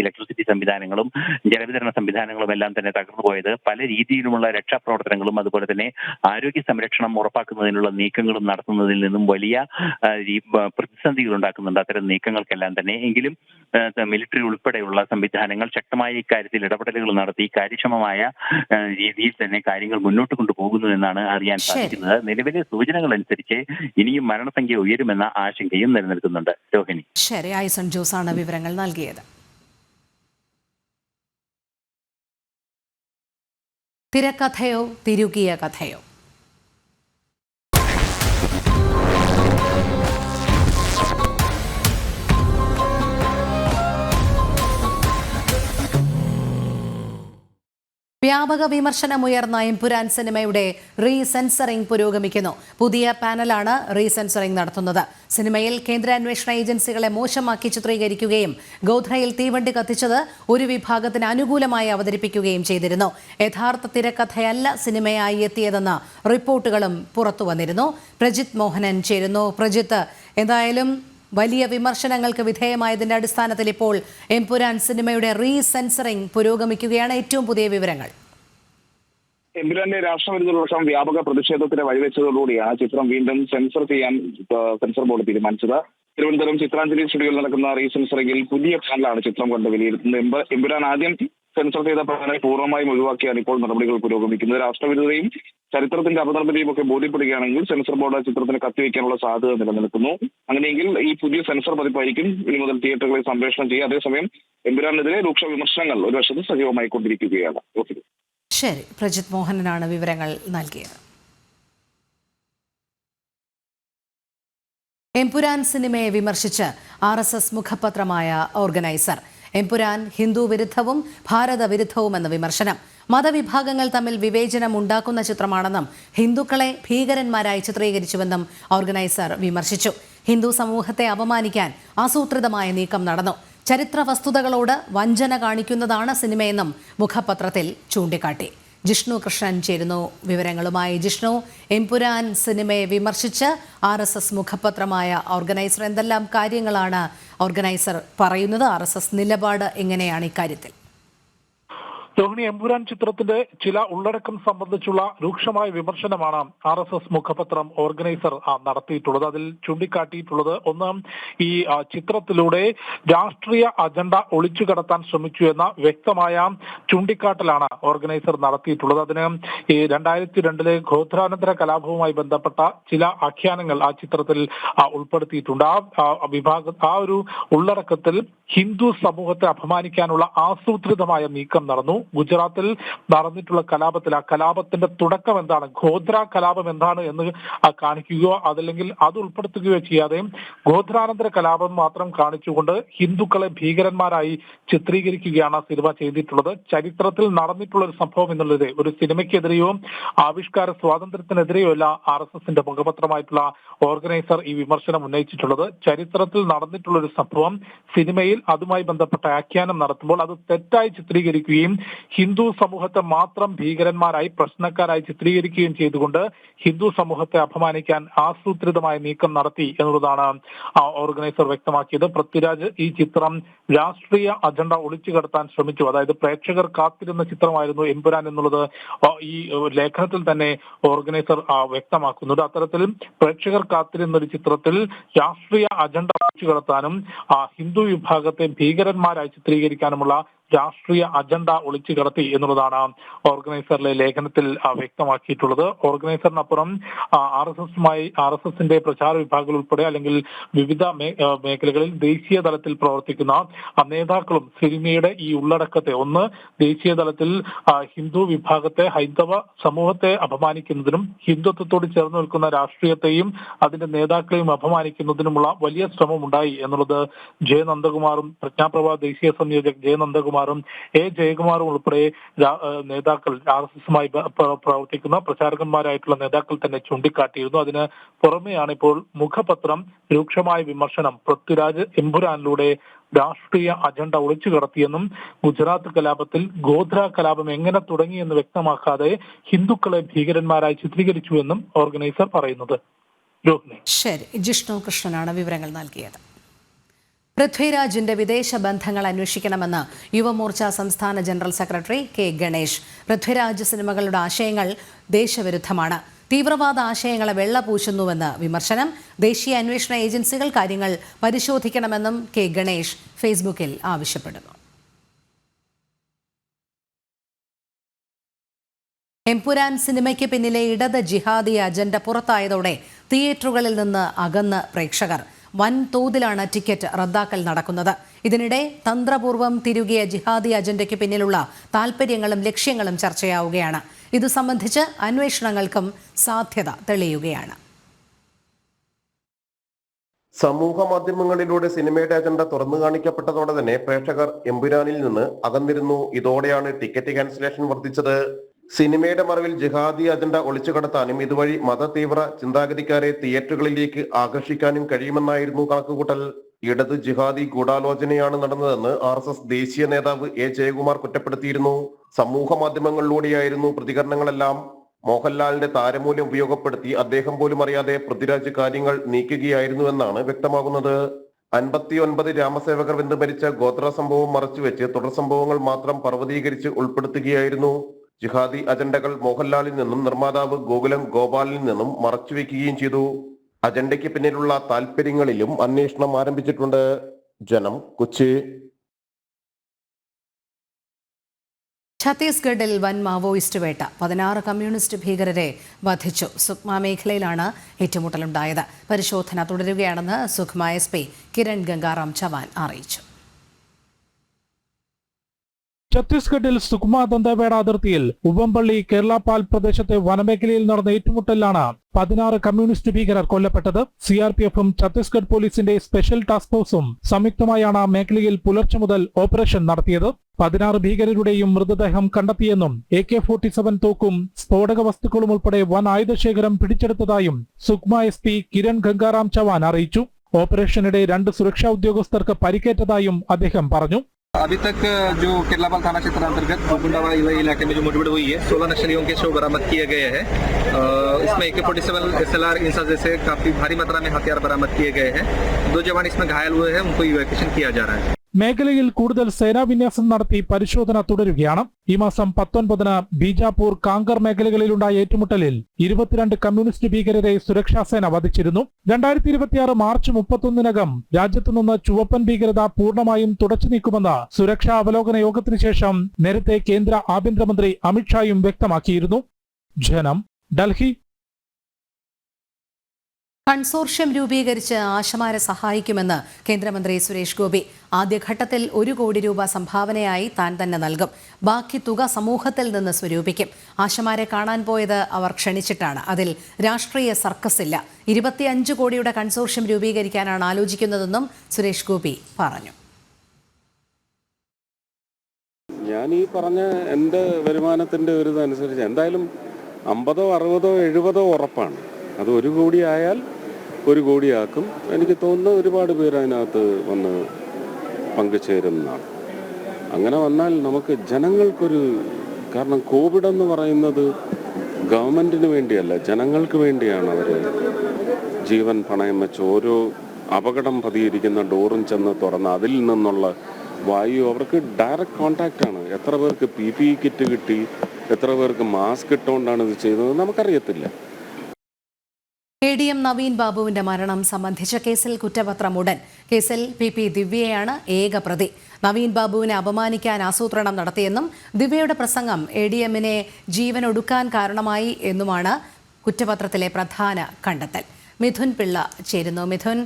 ഇലക്ട്രിസിറ്റി സംവിധാനങ്ങളും ജലവിതരണ സംവിധാനങ്ങളും എല്ലാം തന്നെ തകർന്നു പോയത്. പല രീതിയിലുമുള്ള രക്ഷാപ്രവർത്തനങ്ങളും അതുപോലെ തന്നെ ആരോഗ്യ സംരക്ഷണം ഉറപ്പാക്കുന്നതിനുള്ള നീക്കങ്ങളും നടത്തുന്നതിൽ നിന്നും വലിയ പ്രതിസന്ധികൾ ഉണ്ടാക്കുന്നുണ്ട് അത്തരം നീക്കങ്ങൾക്കെല്ലാം തന്നെ. എങ്കിലും മിലിറ്ററി ഉൾപ്പെടെയുള്ള സംവിധാനങ്ങൾ ശക്തമായ ഇക്കാര്യത്തിൽ ഇടപെടലുകൾ നടത്തി കാര്യക്ഷമമായ രീതിയിൽ തന്നെ കാര്യങ്ങൾ മുന്നോട്ട് കൊണ്ടുപോകുന്നു എന്നാണ് അറിയാൻ സാധിക്കുന്നത്. നിലവിലെ സൂചനകൾ അനുസരിച്ച് ഇനിയും മരണസംഖ്യ ഉയരുമെന്ന ആശങ്കയും നിലനിൽക്കുന്നുണ്ട്. രോഹിണി. ശരി, ഐസൺ ജോസാണ് വിവരങ്ങൾ നൽകിയത്. തിരക്കഥയോ തിരുകിയ കഥയോ? വ്യാപക വിമർശനമുയർന്ന എമ്പുരാൻ സിനിമയുടെ റീസെൻസറിംഗ് പുരോഗമിക്കുന്നു. പുതിയ പാനലാണ് റീസെൻസറിംഗ് നടത്തുന്നത്. സിനിമയിൽ കേന്ദ്ര അന്വേഷണ ഏജൻസികളെ മോശമാക്കി ചിത്രീകരിക്കുകയും ഗോധ്രയിൽ തീവണ്ടി കത്തിച്ചത് ഒരു വിഭാഗത്തിന് അനുകൂലമായി അവതരിപ്പിക്കുകയും ചെയ്തിരുന്നു. യഥാർത്ഥ തിരക്കഥയല്ല സിനിമയായി എത്തിയതെന്ന റിപ്പോർട്ടുകളും പുറത്തുവന്നിരുന്നു. പ്രജിത്ത് മോഹനൻ ചേരുന്നു. പ്രജിത്ത്, എന്തായാലും വലിയ വിമർശനങ്ങൾക്ക് വിധേയമായതിന്റെ അടിസ്ഥാനത്തിൽ ഇപ്പോൾ എമ്പുരാൻ സിനിമയുടെ റീസെൻസറിംഗ് പുരോഗമിക്കുകയാണ്. ഏറ്റവും പുതിയ വിവരങ്ങൾ. എമ്പുരാന്റെ രാഷ്ട്രവിരുദ്ധ വ്യാപക പ്രതിഷേധത്തിന് വഴിവെച്ചതോടുകൂടിയാണ് ചിത്രം വീണ്ടും സെൻസർ ചെയ്യാൻ സെൻസർ ബോർഡ് തീരുമാനിച്ചത്. തിരുവനന്തപുരം ചിത്രാഞ്ജലി സ്റ്റുഡിയോയിൽ നടക്കുന്ന റീസെൻസറിംഗിൽ പുതിയ പാനലാണ് ചിത്രം കണ്ട് വിലയിരുത്തുന്നത്. എമ്പുരാൻ ആദ്യം സെൻസർ ചെയ്ത പാനൽ പൂർണ്ണമായും ഒഴിവാക്കിയാണ് ഇപ്പോൾ നടപടികൾ പുരോഗമിക്കുന്നത്. രാഷ്ട്രവിരുദ്ധതയും ചരിത്രത്തിന്റെ അപനർമ്മതയും ഒക്കെ ബോധ്യപ്പെടുകയാണെങ്കിൽ സെൻസർ ബോർഡ് ചിത്രത്തിന് കത്തിവെക്കാനുള്ള സാധ്യത നിലനിൽക്കുന്നു. അങ്ങനെയെങ്കിൽ ഈ പുതിയ സെൻസർ പതിപ്പായിരിക്കും ഇനി മുതൽ തിയേറ്ററുകളിൽ സംപ്രേഷണം ചെയ്യുക. അതേസമയം എമ്പുരാനെതിരെ രൂക്ഷ വിമർശനങ്ങൾ ഒരു വശത്ത് സജീവമായി കൊണ്ടിരിക്കുകയാണ്. ശരി, പ്രജിത്ത് മോഹനനാണ് വിവരങ്ങൾ നൽകിയത്. എമ്പുരാൻ സിനിമയെ വിമർശിച്ച് RSS മുഖപത്രമായ ഓർഗനൈസർ. എമ്പുരാൻ ഹിന്ദു വിരുദ്ധവും ഭാരത വിരുദ്ധവുമെന്ന വിമർശനം. മതവിഭാഗങ്ങൾ തമ്മിൽ വിവേചനം ഉണ്ടാക്കുന്ന ചിത്രമാണെന്നും ഹിന്ദുക്കളെ ഭീകരന്മാരായി ചിത്രീകരിച്ചുവെന്നും ഓർഗനൈസർ വിമർശിച്ചു. ഹിന്ദു സമൂഹത്തെ അപമാനിക്കാൻ ആസൂത്രിതമായ നീക്കം നടന്നു. ചരിത്ര വസ്തുതകളോട് വഞ്ചന കാണിക്കുന്നതാണ് സിനിമയെന്നും മുഖപത്രത്തിൽ ചൂണ്ടിക്കാട്ടി. ജിഷ്ണു കൃഷ്ണൻ ചേരുന്നു വിവരങ്ങളുമായി. ജിഷ്ണു, എമ്പുരാൻ സിനിമയെ വിമർശിച്ച് RSS മുഖപത്രമായ ഓർഗനൈസർ എന്തെല്ലാം കാര്യങ്ങളാണ് ഓർഗനൈസർ പറയുന്നത്? RSS നിലപാട് എങ്ങനെയാണ് ഇക്കാര്യത്തിൽ? രോഹിണി, എമ്പുരാൻ ചിത്രത്തിന്റെ ചില ഉള്ളടക്കം സംബന്ധിച്ചുള്ള രൂക്ഷമായ വിമർശനമാണ് RSS മുഖപത്രം ഓർഗനൈസർ നടത്തിയിട്ടുള്ളത്. അതിൽ ചൂണ്ടിക്കാട്ടിയിട്ടുള്ളത്, ഒന്ന്, ഈ ചിത്രത്തിലൂടെ രാഷ്ട്രീയ അജണ്ട ഒളിച്ചു കടത്താൻ ശ്രമിച്ചു എന്ന വ്യക്തമായ ചൂണ്ടിക്കാട്ടലാണ് ഓർഗനൈസർ നടത്തിയിട്ടുള്ളത്. അതിന് ഈ 2002 ഗോത്രാനന്തര കലാപവുമായി ബന്ധപ്പെട്ട ചില ആഖ്യാനങ്ങൾ ആ ചിത്രത്തിൽ ഉൾപ്പെടുത്തിയിട്ടുണ്ട്. ആ ഒരു ഉള്ളടക്കത്തിൽ ഹിന്ദു സമൂഹത്തെ അപമാനിക്കാനുള്ള ആസൂത്രിതമായ നീക്കം നടന്നു. ഗുജറാത്തിൽ നടന്നിട്ടുള്ള കലാപത്തിൽ ആ കലാപത്തിന്റെ തുടക്കം എന്താണ്, ഗോധ്ര കലാപം എന്താണ് എന്ന് കാണിക്കുകയോ അതല്ലെങ്കിൽ അത് ഉൾപ്പെടുത്തുകയോ ചെയ്യാതെ ഗോധ്രാനന്തര കലാപം മാത്രം കാണിച്ചുകൊണ്ട് ഹിന്ദുക്കളെ ഭീകരന്മാരായി ചിത്രീകരിക്കുകയാണ് സിനിമ ചെയ്തിട്ടുള്ളത്. ചരിത്രത്തിൽ നടന്നിട്ടുള്ള ഒരു സംഭവം എന്നുള്ളത് ഒരു സിനിമയ്ക്കെതിരെയോ ആവിഷ്കാര സ്വാതന്ത്ര്യത്തിനെതിരെയോ അല്ല RSSന്റെ മുഖപത്രമായിട്ടുള്ള ഓർഗനൈസർ ഈ വിമർശനം ഉന്നയിച്ചിട്ടുള്ളത്. ചരിത്രത്തിൽ നടന്നിട്ടുള്ള ഒരു സംഭവം സിനിമയിൽ അതുമായി ബന്ധപ്പെട്ട ആഖ്യാനം നടത്തുമ്പോൾ അത് തെറ്റായി ചിത്രീകരിക്കുകയും ഹിന്ദു സമൂഹത്തെ മാത്രം ഭീകരന്മാരായി പ്രശ്നക്കാരായി ചിത്രീകരിക്കുകയും ചെയ്തുകൊണ്ട് ഹിന്ദു സമൂഹത്തെ അപമാനിക്കാൻ ആസൂത്രിതമായ നീക്കം നടത്തി എന്നുള്ളതാണ് ഓർഗനൈസർ വ്യക്തമാക്കിയത്. പൃഥ്വിരാജ് ഈ ചിത്രം രാഷ്ട്രീയ അജണ്ട ഒളിച്ചു കടത്താൻ ശ്രമിച്ചു. അതായത് പ്രേക്ഷകർ കാത്തിരുന്ന ചിത്രമായിരുന്നു എമ്പുരാൻ എന്നുള്ളത് ഈ ലേഖനത്തിൽ തന്നെ ഓർഗനൈസർ വ്യക്തമാക്കുന്നുണ്ട്. അത്തരത്തിൽ പ്രേക്ഷകർ കാത്തിരുന്ന ഒരു ചിത്രത്തിൽ രാഷ്ട്രീയ അജണ്ട ഒളിച്ചു കടത്താനും ഹിന്ദു വിഭാഗത്തെ ഭീകരന്മാരായി ചിത്രീകരിക്കാനുമുള്ള രാഷ്ട്രീയ അജണ്ട ഒളിച്ചു കടത്തി എന്നുള്ളതാണ് ഓർഗനൈസറിലെ ലേഖനത്തിൽ വ്യക്തമാക്കിയിട്ടുള്ളത്. ഓർഗനൈസറിനപ്പുറം RSSന്റെ പ്രചാര വിഭാഗങ്ങൾ ഉൾപ്പെടെ അല്ലെങ്കിൽ വിവിധ മേഖലകളിൽ ദേശീയ തലത്തിൽ പ്രവർത്തിക്കുന്ന നേതാക്കളും സിനിമയുടെ ഈ ഉള്ളടക്കത്തെ ദേശീയ തലത്തിൽ ഹിന്ദു വിഭാഗത്തെ ഹൈന്ദവ സമൂഹത്തെ അപമാനിക്കുന്നതിനും ഹിന്ദുത്വത്തോട് ചേർന്ന് നിൽക്കുന്ന രാഷ്ട്രീയത്തെയും അതിന്റെ നേതാക്കളെയും അപമാനിക്കുന്നതിനുമുള്ള വലിയ ശ്രമം ഉണ്ടായി എന്നുള്ളത് ജെ നന്ദകുമാറും പ്രജ്ഞാപ്രഭ ദേശീയ സംയോജക് ജെ നന്ദകുമാറും എ ജയകുമാറും ഉൾപ്പെടെ നേതാക്കൾ RSSുമായി പ്രവർത്തിക്കുന്ന പ്രചാരകന്മാരായിട്ടുള്ള നേതാക്കൾ തന്നെ ചൂണ്ടിക്കാട്ടിയിരുന്നു. അതിന് പുറമെയാണ് ഇപ്പോൾ മുഖപത്രം രൂക്ഷമായ വിമർശനം പൃഥ്വിരാജ് എമ്പുരാനിലൂടെ രാഷ്ട്രീയ അജണ്ട ഒളിച്ചു കടത്തിയെന്നും ഗുജറാത്ത് കലാപത്തിൽ ഗോധ്ര കലാപം എങ്ങനെ തുടങ്ങിയെന്ന് വ്യക്തമാക്കാതെ ഹിന്ദുക്കളെ ഭീകരന്മാരായി ചിത്രീകരിച്ചുവെന്നും ഓർഗനൈസർ പറയുന്നത്. ശരി, ജിഷ്ണു കൃഷ്ണനാണ് വിവരങ്ങൾ നൽകിയത്. പൃഥ്വിരാജിന്റെ വിദേശ ബന്ധങ്ങൾ അന്വേഷിക്കണമെന്ന് യുവമോർച്ച സംസ്ഥാന general secretary K Ganesh. Prithviraj സിനിമകളുടെ ആശയങ്ങൾ ദേശവിരുദ്ധമാണ്, തീവ്രവാദ ആശയങ്ങളെ വെള്ളപൂശുന്നുവെന്ന് വിമർശനം. ദേശീയ അന്വേഷണ ഏജൻസികൾ കാര്യങ്ങൾ പരിശോധിക്കണമെന്നും കെ ഗണേഷ് ഫേസ്ബുക്കിൽ ആവശ്യപ്പെടുന്നു. എമ്പുരാൻ സിനിമയ്ക്ക് പിന്നിലെ ഇടത് ജിഹാദി അജണ്ട പുറത്തായതോടെ തിയേറ്ററുകളിൽ നിന്ന് അകന്ന് പ്രേക്ഷകർ. വൻതോതിലാണ് ടിക്കറ്റ് റദ്ദാക്കൽ നടക്കുന്നത്. ഇതിനിടെ തന്ത്രപൂർവ്വം തിരുകിയ ജിഹാദി അജണ്ടയ്ക്ക് പിന്നിലുള്ള താൽപര്യങ്ങളും ലക്ഷ്യങ്ങളും ചർച്ചയാവുകയാണ്. ഇതു സംബന്ധിച്ച് അന്വേഷണങ്ങൾക്കും സാധ്യത തെളിയുകയാണ്. സമൂഹ മാധ്യമങ്ങളിലൂടെ സിനിമയുടെ അജണ്ട തുറന്നു കാണിക്കപ്പെട്ടതോടെ തന്നെ പ്രേക്ഷകർ എമ്പുരാനിൽ നിന്ന് അകന്നിരുന്നു. ഇതോടെയാണ് ടിക്കറ്റ് ക്യാൻസലേഷൻ വർദ്ധിച്ചത്. സിനിമയുടെ മറവിൽ ജിഹാദി അജണ്ട ഒളിച്ചു കടത്താനും ഇതുവഴി മതതീവ്ര ചിന്താഗതിക്കാരെ തിയേറ്ററുകളിലേക്ക് ആകർഷിക്കാനും കഴിയുമെന്നായിരുന്നു കണക്കുകൂട്ടൽ. ഇടത് ജിഹാദി ഗൂഢാലോചനയാണ് നടന്നതെന്ന് RSS ദേശീയ നേതാവ് എ ജയകുമാർ കുറ്റപ്പെടുത്തിയിരുന്നു. സമൂഹ മാധ്യമങ്ങളിലൂടെയായിരുന്നു പ്രതികരണങ്ങളെല്ലാം. മോഹൻലാലിന്റെ താരമൂല്യം ഉപയോഗപ്പെടുത്തി അദ്ദേഹം പോലും അറിയാതെ പൃഥ്വിരാജ് കാര്യങ്ങൾ നീക്കുകയായിരുന്നുവെന്നാണ് വ്യക്തമാകുന്നത്. 59 രാമസേവകർ വെന്ത് മരിച്ച ഗോത്ര സംഭവം മറച്ചുവെച്ച് തുടർ സംഭവങ്ങൾ മാത്രം പർവ്വതീകരിച്ച് ഉൾപ്പെടുത്തുകയായിരുന്നു. ജിഹാദി അജണ്ടകൾ മോഹൻലാലിൽ നിന്നും നിർമ്മാതാവ് ഗോകുലം ഗോപാലിൽ നിന്നും മറച്ചുവെക്കുകയും ചെയ്തു. അജണ്ടയ്ക്ക് പിന്നിലുള്ള താല്പര്യങ്ങളിലും അന്വേഷണം ആരംഭിച്ചിട്ടുണ്ട്. ജനം, കൊച്ചി. ഛത്തീസ്ഗഡിൽ വൻ മാവോയിസ്റ്റ് വേട്ട. 16 കമ്മ്യൂണിസ്റ്റ് ഭീകരരെ വധിച്ചു. സുക്മ മേഖലയിലാണ് ഏറ്റുമുട്ടലുണ്ടായത്. പരിശോധന തുടരുകയാണെന്ന് സുക്മ SP കിരൺ ഗംഗാറാം ചവാൻ അറിയിച്ചു. ഛത്തീസ്ഗഡിൽ സുക്മ ദന്തവേട അതിർത്തിയിൽ ഉവമ്പള്ളി കേരളപാൽ പ്രദേശത്തെ വനമേഖലയിൽ നടന്ന ഏറ്റുമുട്ടലിലാണ് 16 കമ്മ്യൂണിസ്റ്റ് ഭീകരർ കൊല്ലപ്പെട്ടത്. CRPFും ഛത്തീസ്ഗഡ് പോലീസിന്റെ സ്പെഷ്യൽ ടാസ്ക് ഫോഴ്സും സംയുക്തമായാണ് മേഖലയിൽ പുലർച്ചെ മുതൽ ഓപ്പറേഷൻ നടത്തിയത്. 16 ഭീകരരുടെയും മൃതദേഹം കണ്ടെത്തിയെന്നും AK-47 തോക്കും സ്ഫോടക വസ്തുക്കളും ഉൾപ്പെടെ വൻ ആയുധശേഖരം പിടിച്ചെടുത്തതായും സുക്മ SP കിരൺ ഗംഗാറാം ചവാൻ അറിയിച്ചു. ഓപ്പറേഷനിടെ 2 സുരക്ഷാ ഉദ്യോഗസ്ഥർക്ക് പരിക്കേറ്റതായും അദ്ദേഹം പറഞ്ഞു. अभी तक जो केरलापाल थाना क्षेत्र अंतर्गत गुंडावाड़ी इलाके में जो मुठभेड़ हुई है 16 नक्सलियों के शव बरामद किए गए हैं. इसमें AK-47 SLR इंसा जैसे काफी भारी मात्रा में हथियार बरामद किए गए हैं. 2 जवान इसमें घायल हुए हैं, उनको इवैक्यूएशन किया जा रहा है. മേഖലയിൽ കൂടുതൽ സേനാവിന്യാസം നടത്തി പരിശോധന തുടരുകയാണ്. ഈ മാസം 19-ന് ബീജാപൂർ കാങ്കർ മേഖലകളിലുണ്ടായ ഏറ്റുമുട്ടലിൽ 22 കമ്മ്യൂണിസ്റ്റ് ഭീകരരെ സുരക്ഷാസേന വധിച്ചിരുന്നു. 2026 മാർച്ച് 31-നകം രാജ്യത്തു നിന്ന് ചുവപ്പൻ ഭീകരത പൂർണ്ണമായും തുടച്ചു നീക്കുമെന്ന് സുരക്ഷാ അവലോകന യോഗത്തിനു ശേഷം നേരത്തെ കേന്ദ്ര ആഭ്യന്തരമന്ത്രി അമിത്ഷായും വ്യക്തമാക്കിയിരുന്നു. ജനം, ഡൽഹി. കൺസോർഷ്യം രൂപീകരിച്ച് ആശമാരെ സഹായിക്കുമെന്ന് കേന്ദ്രമന്ത്രി സുരേഷ് ഗോപി. ആദ്യഘട്ടത്തിൽ 1 കോടി രൂപ സംഭാവനയായി താൻ തന്നെ നൽകും. ബാക്കി തുക സമൂഹത്തിൽ നിന്ന് സ്വരൂപിക്കും. ആശമാരെ കാണാൻ പോയത് അവർ ക്ഷണിച്ചിട്ടാണ്. അതിൽ രാഷ്ട്രീയ സർക്കസ് ഇല്ല. 25 കോടിയുടെ കൺസോർഷ്യം രൂപീകരിക്കാനാണ് ആലോചിക്കുന്നതെന്നും സുരേഷ് ഗോപി പറഞ്ഞു. ഞാൻ ഈ പറഞ്ഞ എൻ്റെ വരുമാനത്തിൻ്റെ ഒരു ഇതനുസരിച്ച് എന്തായാലും 50, 60, 70 ഉറപ്പാണ്. അത് 1 കോടി ആയാൽ 1 കോടിയാക്കും. എനിക്ക് തോന്നുന്നു ഒരുപാട് പേര് അതിനകത്ത് വന്ന് പങ്കുചേരുന്നതാണ്. അങ്ങനെ വന്നാൽ നമുക്ക് ജനങ്ങൾക്കൊരു, കാരണം കോവിഡ് എന്ന് പറയുന്നത് ഗവൺമെൻറ്റിന് വേണ്ടിയല്ല, ജനങ്ങൾക്ക് വേണ്ടിയാണ് അവർ ജീവൻ പണയം വെച്ച് ഓരോ അപകടം പതിയിരിക്കുന്ന ഡോറും ചെന്ന് തുറന്ന് അതിൽ നിന്നുള്ള വായു അവർക്ക് ഡയറക്റ്റ് കോണ്ടാക്റ്റാണ്. എത്ര പേർക്ക് PPE കിറ്റ് കിട്ടി, എത്ര പേർക്ക് മാസ്ക് ഇട്ടുകൊണ്ടാണ് ഇത് ചെയ്തത് നമുക്കറിയത്തില്ല. ADM നവീൻ ബാബുവിന്റെ മരണം സംബന്ധിച്ച കേസിൽ കുറ്റപത്രം ഉടൻ. കേസിൽ PP ദിവ്യയാണ് ഏക പ്രതി. നവീൻ ബാബുവിനെ അപമാനിക്കാൻ ആസൂത്രണം നടത്തിയെന്നും ദിവ്യയുടെ പ്രസംഗം ADMനെ ജീവനൊടുക്കാൻ കാരണമായി എന്നുമാണ് കുറ്റപത്രത്തിലെ പ്രധാന കണ്ടെത്തൽ. മിഥുൻ പിള്ള ചേരുന്നു. മിഥുൻ,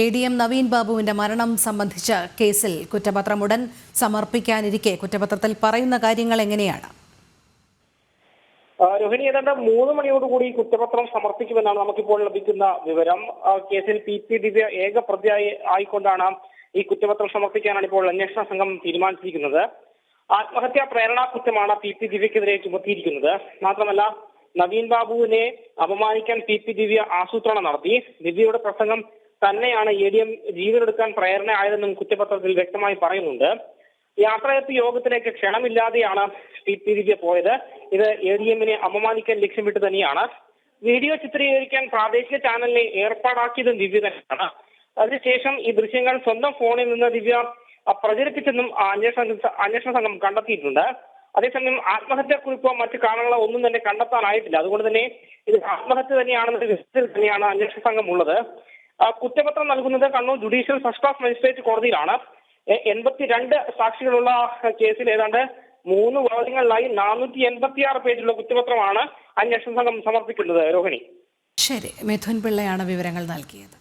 ADM നവീൻ ബാബുവിന്റെ മരണം സംബന്ധിച്ച കേസിൽ കുറ്റപത്രം ഉടൻ സമർപ്പിക്കാനിരിക്കെ കുറ്റപത്രത്തിൽ പറയുന്ന കാര്യങ്ങൾ എങ്ങനെയാണ്? രോഹിണി, ഏതാണ്ട് 3 മണിയോടുകൂടി കുറ്റപത്രം സമർപ്പിക്കുമെന്നാണ് നമുക്കിപ്പോൾ ലഭിക്കുന്ന വിവരം. കേസിൽ PP ദിവ്യ ഏക പ്രതിയായി ആയിക്കൊണ്ടാണ് ഈ കുറ്റപത്രം സമർപ്പിക്കാനാണ് ഇപ്പോൾ അന്വേഷണ സംഘം തീരുമാനിച്ചിരിക്കുന്നത്. ആത്മഹത്യാ പ്രേരണാ കുറ്റമാണ് PP ദിവ്യക്കെതിരെ ചുമത്തിയിരിക്കുന്നത്. മാത്രമല്ല, നവീൻ ബാബുവിനെ അപമാനിക്കാൻ PP ദിവ്യ ആസൂത്രണം നടത്തി. ദിവ്യയുടെ പ്രസംഗം തന്നെയാണ് ADM ജീവനെടുക്കാൻ പ്രേരണയായതെന്നും കുറ്റപത്രത്തിൽ വ്യക്തമായി പറയുന്നുണ്ട്. യാത്രയപ്പ് യോഗത്തിലേക്ക് ക്ഷണമില്ലാതെയാണ് PP ദിവ്യ പോയത്. ഇത് ADMനെ അപമാനിക്കാൻ ലക്ഷ്യമിട്ട് തന്നെയാണ്. വീഡിയോ ചിത്രീകരിക്കാൻ പ്രാദേശിക ചാനലിനെ ഏർപ്പാടാക്കിയതും ദിവ്യ തന്നെയാണ്. അതിനുശേഷം ഈ ദൃശ്യങ്ങൾ സ്വന്തം ഫോണിൽ നിന്ന് ദിവ്യ പ്രചരിപ്പിച്ചെന്നും അന്വേഷണ സംഘം കണ്ടെത്തിയിട്ടുണ്ട്. അതേസമയം ആത്മഹത്യാക്കുറിപ്പോ മറ്റു കാരണങ്ങളോ ഒന്നും തന്നെ കണ്ടെത്താനായിട്ടില്ല. അതുകൊണ്ട് തന്നെ ഇത് ആത്മഹത്യ തന്നെയാണെന്ന വിധത്തിൽ തന്നെയാണ് അന്വേഷണ സംഘം ഉള്ളത്. കുറ്റപത്രം നൽകുന്നത് Kannur judicial first class magistrate കോടതിയിലാണ്. 82 സാക്ഷികളുള്ള കേസിൽ ഏതാണ്ട് 3 വാദങ്ങളിലായി 486 പേജുള്ള കുറ്റപത്രമാണ് അന്വേഷണ സംഘം സമർപ്പിക്കുന്നത്. രോഹിണി. ശരി, മിഥുൻ പിള്ളയാണ് വിവരങ്ങൾ നൽകിയത്.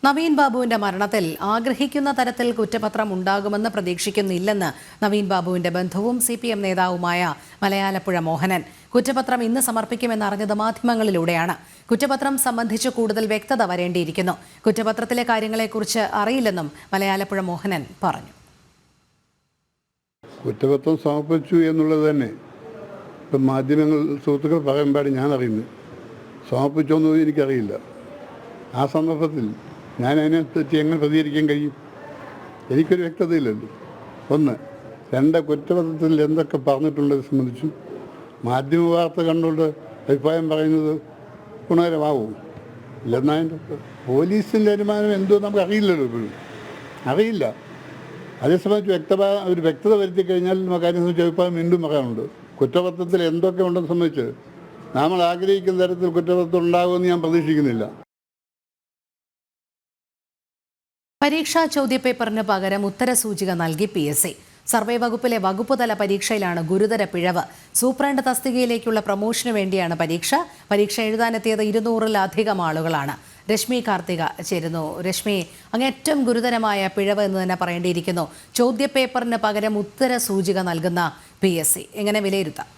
നവീൻ ബാബുവിന്റെ മരണത്തിൽ ആഗ്രഹിക്കുന്ന തരത്തിൽ കുറ്റപത്രം ഉണ്ടാകുമെന്ന് പ്രതീക്ഷിക്കുന്നില്ലെന്ന് നവീൻ ബാബുവിന്റെ ബന്ധുവും CPM നേതാവുമായ മലയാലപ്പുഴ മോഹനൻ. കുറ്റപത്രം ഇന്ന് സമർപ്പിക്കുമെന്നറിഞ്ഞത് മാധ്യമങ്ങളിലൂടെയാണ്. കുറ്റപത്രം സംബന്ധിച്ച് കൂടുതൽ വ്യക്തത വരേണ്ടിയിരിക്കുന്നു. കുറ്റപത്രത്തിലെ കാര്യങ്ങളെക്കുറിച്ച് അറിയില്ലെന്നും മലയാലപ്പുഴ മോഹനൻ പറഞ്ഞു. കുറ്റപത്രം സമർപ്പിച്ചു എന്നുള്ളത് തന്നെ ഇപ്പം മാധ്യമങ്ങൾ സുഹൃത്തുക്കൾ പറയുമ്പോൾ ഞാൻ അറിയുന്നു. സമർപ്പിച്ചോന്നും എനിക്കറിയില്ല. ആ സന്ദർഭത്തിൽ ഞാൻ അതിനെപ്പറ്റി എങ്ങനെ പ്രതികരിക്കാൻ കഴിയും? എനിക്കൊരു വ്യക്തതയില്ലല്ലോ. 1. 2, കുറ്റപത്രത്തിൽ എന്തൊക്കെ പറഞ്ഞിട്ടുള്ളത് സംബന്ധിച്ചും മാധ്യമ വാർത്ത കണ്ടുകൊണ്ട് അഭിപ്രായം പറയുന്നത് ഗുണകരമാവും. ഇല്ലെന്നതിൻ്റെ പോലീസിൻ്റെ അനുമാനം എന്തോ നമുക്ക് അറിയില്ലല്ലോ. ഇപ്പോഴും അറിയില്ല. അതേ സംബന്ധിച്ച് ഒരു വ്യക്തത വരുത്തി കഴിഞ്ഞാൽ നമുക്ക് അതിനെ സംബന്ധിച്ച് അഭിപ്രായം വീണ്ടും പറയാനുണ്ട്. കുറ്റപത്രത്തിൽ എന്തൊക്കെ ഉണ്ടെന്ന് സംബന്ധിച്ച് നമ്മൾ ആഗ്രഹിക്കുന്ന തരത്തിൽ കുറ്റപത്രം ഉണ്ടാകുമെന്ന് ഞാൻ പ്രതീക്ഷിക്കുന്നില്ല. പരീക്ഷാ ചോദ്യപേപ്പറിന് പകരം ഉത്തരസൂചിക നൽകി PSC. സർവേ വകുപ്പിലെ വകുപ്പ് തല പരീക്ഷയിലാണ് ഗുരുതര പിഴവ്. സൂപ്രണ്ട് തസ്തികയിലേക്കുള്ള പ്രമോഷന് വേണ്ടിയാണ് പരീക്ഷ. പരീക്ഷ എഴുതാനെത്തിയത് 200-ലധികം ആളുകളാണ്. രശ്മി കാർത്തിക ചേരുന്നു. രശ്മി, അങ്ങേറ്റവും ഗുരുതരമായ പിഴവ് എന്ന് തന്നെ പറയേണ്ടിയിരിക്കുന്നു. ചോദ്യപേപ്പറിന് പകരം ഉത്തരസൂചിക നൽകുന്ന PSC എങ്ങനെ വിലയിരുത്താം?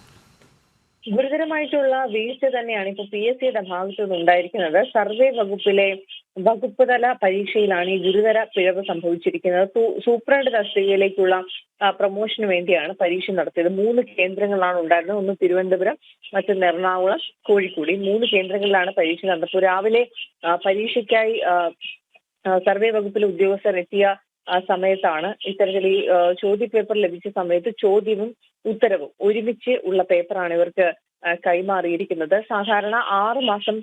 ഗുരുതരമായിട്ടുള്ള വീഴ്ച തന്നെയാണ് ഇപ്പോൾ PSCയുടെ ഭാഗത്തു നിന്നുണ്ടായിരിക്കുന്നത്. സർവേ വകുപ്പിലെ വകുപ്പ് തല പരീക്ഷയിലാണ് ഈ ഗുരുതര പിഴവ് സംഭവിച്ചിരിക്കുന്നത്. സൂപ്രണ്ട് തസ്തികയിലേക്കുള്ള പ്രമോഷന് വേണ്ടിയാണ് പരീക്ഷ നടത്തിയത്. 3 കേന്ദ്രങ്ങളാണ് ഉണ്ടായിരുന്നത്. ഒന്ന് തിരുവനന്തപുരം, മറ്റൊന്ന് എറണാകുളം, കോഴിക്കോട്. ഈ 3 കേന്ദ്രങ്ങളിലാണ് പരീക്ഷ നടന്നത്. രാവിലെ പരീക്ഷയ്ക്കായി സർവേ വകുപ്പിലെ ഉദ്യോഗസ്ഥർ എത്തിയ സമയത്താണ് ഇത്തരത്തിൽ ഈ ചോദ്യപേപ്പർ ലഭിച്ച സമയത്ത് ചോദ്യവും ഉത്തരവും ഒരുമിച്ച് ഉള്ള പേപ്പറാണ് ഇവർക്ക് കൈമാറിയിരിക്കുന്നത്. സാധാരണ 6 മാസം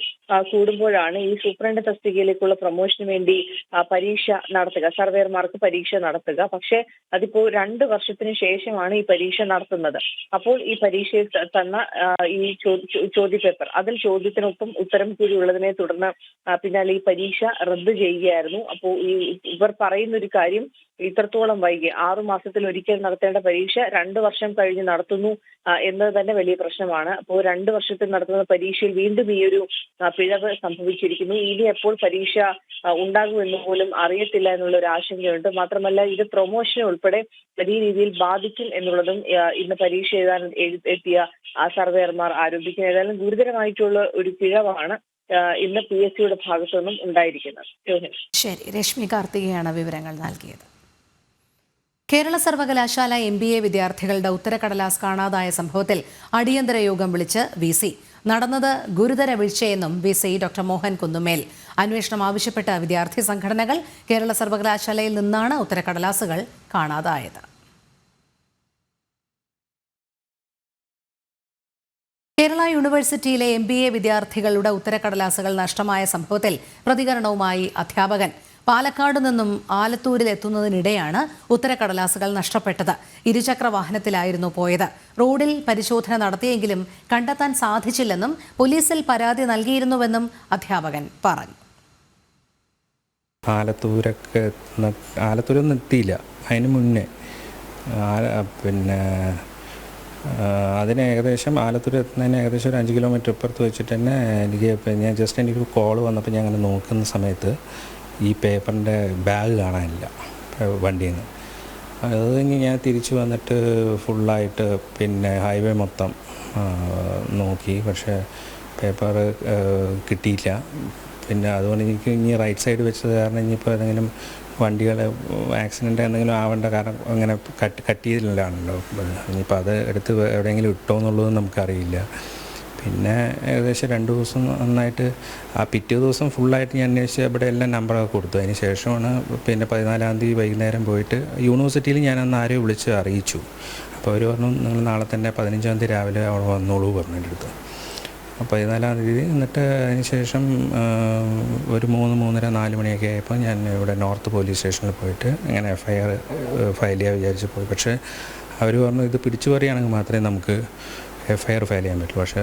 കൂടുമ്പോഴാണ് ഈ സൂപ്രണ്ട് തസ്തികയിലേക്കുള്ള പ്രൊമോഷന് വേണ്ടി പരീക്ഷ നടത്തുക, സർവേയർമാർക്ക് പരീക്ഷ നടത്തുക. പക്ഷെ അതിപ്പോ 2 വർഷത്തിന് ശേഷമാണ് ഈ പരീക്ഷ നടത്തുന്നത്. അപ്പോൾ ഈ പരീക്ഷയിൽ തന്ന ഈ ചോദ്യപേപ്പർ, അതിൽ ചോദ്യത്തിനൊപ്പം ഉത്തരം കൂടി ഉള്ളതിനെ തുടർന്ന് പിന്നാലെ ഈ പരീക്ഷ റദ്ദ് ചെയ്യുകയായിരുന്നു. അപ്പോൾ ഇവർ പറയുന്ന ഒരു കാര്യം, ഇത്രത്തോളം വൈകി 6 മാസത്തിൽ ഒരിക്കൽ നടത്തേണ്ട പരീക്ഷ 2 വർഷം കഴിഞ്ഞ് നടത്തുന്നു എന്നത് തന്നെ വലിയ പ്രശ്നമാണ്. അപ്പോൾ 2 വർഷത്തിൽ നടത്തുന്ന പരീക്ഷയിൽ വീണ്ടും ഈ ഒരു പിഴവ് സംഭവിച്ചിരിക്കുന്നു. ഇനി എപ്പോൾ പരീക്ഷ ഉണ്ടാകുമെന്ന് പോലും അറിയത്തില്ല എന്നുള്ള ഒരു ആശങ്കയുണ്ട്. മാത്രമല്ല, ഇത് പ്രൊമോഷനെ ഉൾപ്പെടെ വലിയ രീതിയിൽ ബാധിക്കും എന്നുള്ളതും ഇന്ന് പരീക്ഷ എഴുതാൻ എത്തിയ സർവേയർമാർ ആരോപിക്കുന്നത്. ഏതായാലും ഗുരുതരമായിട്ടുള്ള ഒരു പിഴവാണ് ഇന്ന് PSCയുടെ ഭാഗത്തു നിന്നും ഉണ്ടായിരിക്കുന്നത്. ശരി, രശ്മി കാർത്തികയാണ് വിവരങ്ങൾ നൽകിയത്. കേരള സർവകലാശാല MBA വിദ്യാർത്ഥികളുടെ ഉത്തരക്കടലാസ് കാണാതായ സംഭവത്തിൽ അടിയന്തര യോഗം വിളിച്ച് VC. നടന്നത് ഗുരുതര വീഴ്ചയെന്നും VC ഡോക്ടർ മോഹൻ കുന്നുമേൽ. അന്വേഷണം ആവശ്യപ്പെട്ട വിദ്യാർത്ഥി സംഘടനകൾ കേരള സർവകലാശാലയിൽ നിന്നാണ് ഉത്തരക്കടലാസുകൾ കാണാതായത്. കേരള യൂണിവേഴ്സിറ്റിയിലെ MBA വിദ്യാർത്ഥികളുടെ ഉത്തരക്കടലാസുകൾ നഷ്ടമായ സംഭവത്തിൽ പ്രതികരണവുമായി അധ്യാപകൻ. പാലക്കാട് നിന്നും ആലത്തൂരിൽ എത്തുന്നതിനിടെയാണ് ഉത്തരക്കടലാസുകൾ നഷ്ടപ്പെട്ടത്. ഇരുചക്ര വാഹനത്തിലായിരുന്നു പോയത്. റോഡിൽ പരിശോധന നടത്തിയെങ്കിലും കണ്ടെത്താൻ സാധിച്ചില്ലെന്നും പോലീസിൽ പരാതി നൽകിയിരുന്നുവെന്നും അധ്യാപകൻ പറഞ്ഞു. ആലത്തൂരൊന്നും എത്തിയില്ല. അതിന് മുന്നേ അതിന് ഏകദേശം ആലത്തൂർ എത്തുന്നതിന് ഏകദേശം ഒരു 5 കിലോമീറ്റർ ഇപ്പുറത്ത് വെച്ചിട്ട് തന്നെ എനിക്കൊരു കോൾ വന്നപ്പോൾ ഞാൻ അങ്ങനെ നോക്കുന്ന സമയത്ത് ഈ പേപ്പറിൻ്റെ ബാഗ് കാണാനില്ല വണ്ടിയിൽ നിന്ന്. അത് കഴിഞ്ഞ് ഞാൻ തിരിച്ചു വന്നിട്ട് ഫുള്ളായിട്ട് ഹൈവേ മൊത്തം നോക്കി, പക്ഷേ പേപ്പർ കിട്ടിയില്ല. അതുകൊണ്ട് എനിക്ക് ഇനി റൈറ്റ് സൈഡ് വെച്ചത് കാരണം ഇനിയിപ്പോൾ ഏതെങ്കിലും വണ്ടികൾ ആക്സിഡൻ്റ് എന്തെങ്കിലും ആവേണ്ട കാരണം അങ്ങനെ കട്ട് ചെയ്തില്ലാണല്ലോ. ഇനിയിപ്പോൾ അത് എടുത്ത് എവിടെയെങ്കിലും ഇട്ടോ എന്നുള്ളത് നമുക്കറിയില്ല. ഏകദേശം 2 ദിവസം നന്നായിട്ട് പിറ്റേ ദിവസം ഫുള്ളായിട്ട് ഞാൻ അന്വേഷിച്ച് അവിടെ എല്ലാം നമ്പറൊക്കെ കൊടുത്തു. അതിന് ശേഷമാണ് 14-ാം തീയതി വൈകുന്നേരം പോയിട്ട് യൂണിവേഴ്സിറ്റിയിൽ ഞാൻ അന്ന് ആരെയും വിളിച്ച് അറിയിച്ചു. അപ്പോൾ അവർ പറഞ്ഞു നിങ്ങൾ നാളെ തന്നെ 15-ാം തീയതി രാവിലെ അവിടെ വന്നോളൂ പറഞ്ഞു എൻ്റെ അടുത്ത്. 14-ാം തീയതി എന്നിട്ട് അതിന് ശേഷം ഒരു 3-3:30-4 മണിയൊക്കെ ആയപ്പോൾ ഞാൻ ഇവിടെ നോർത്ത് പോലീസ് സ്റ്റേഷനിൽ പോയിട്ട് അങ്ങനെ FIR ഫയൽ ചെയ്യാൻ വിചാരിച്ച് പോയി. പക്ഷേ അവർ പറഞ്ഞു ഇത് പിടിച്ചു പറയുകയാണെങ്കിൽ മാത്രമേ നമുക്ക് FIR ഫയൽ ചെയ്യാൻ പറ്റുള്ളൂ. പക്ഷേ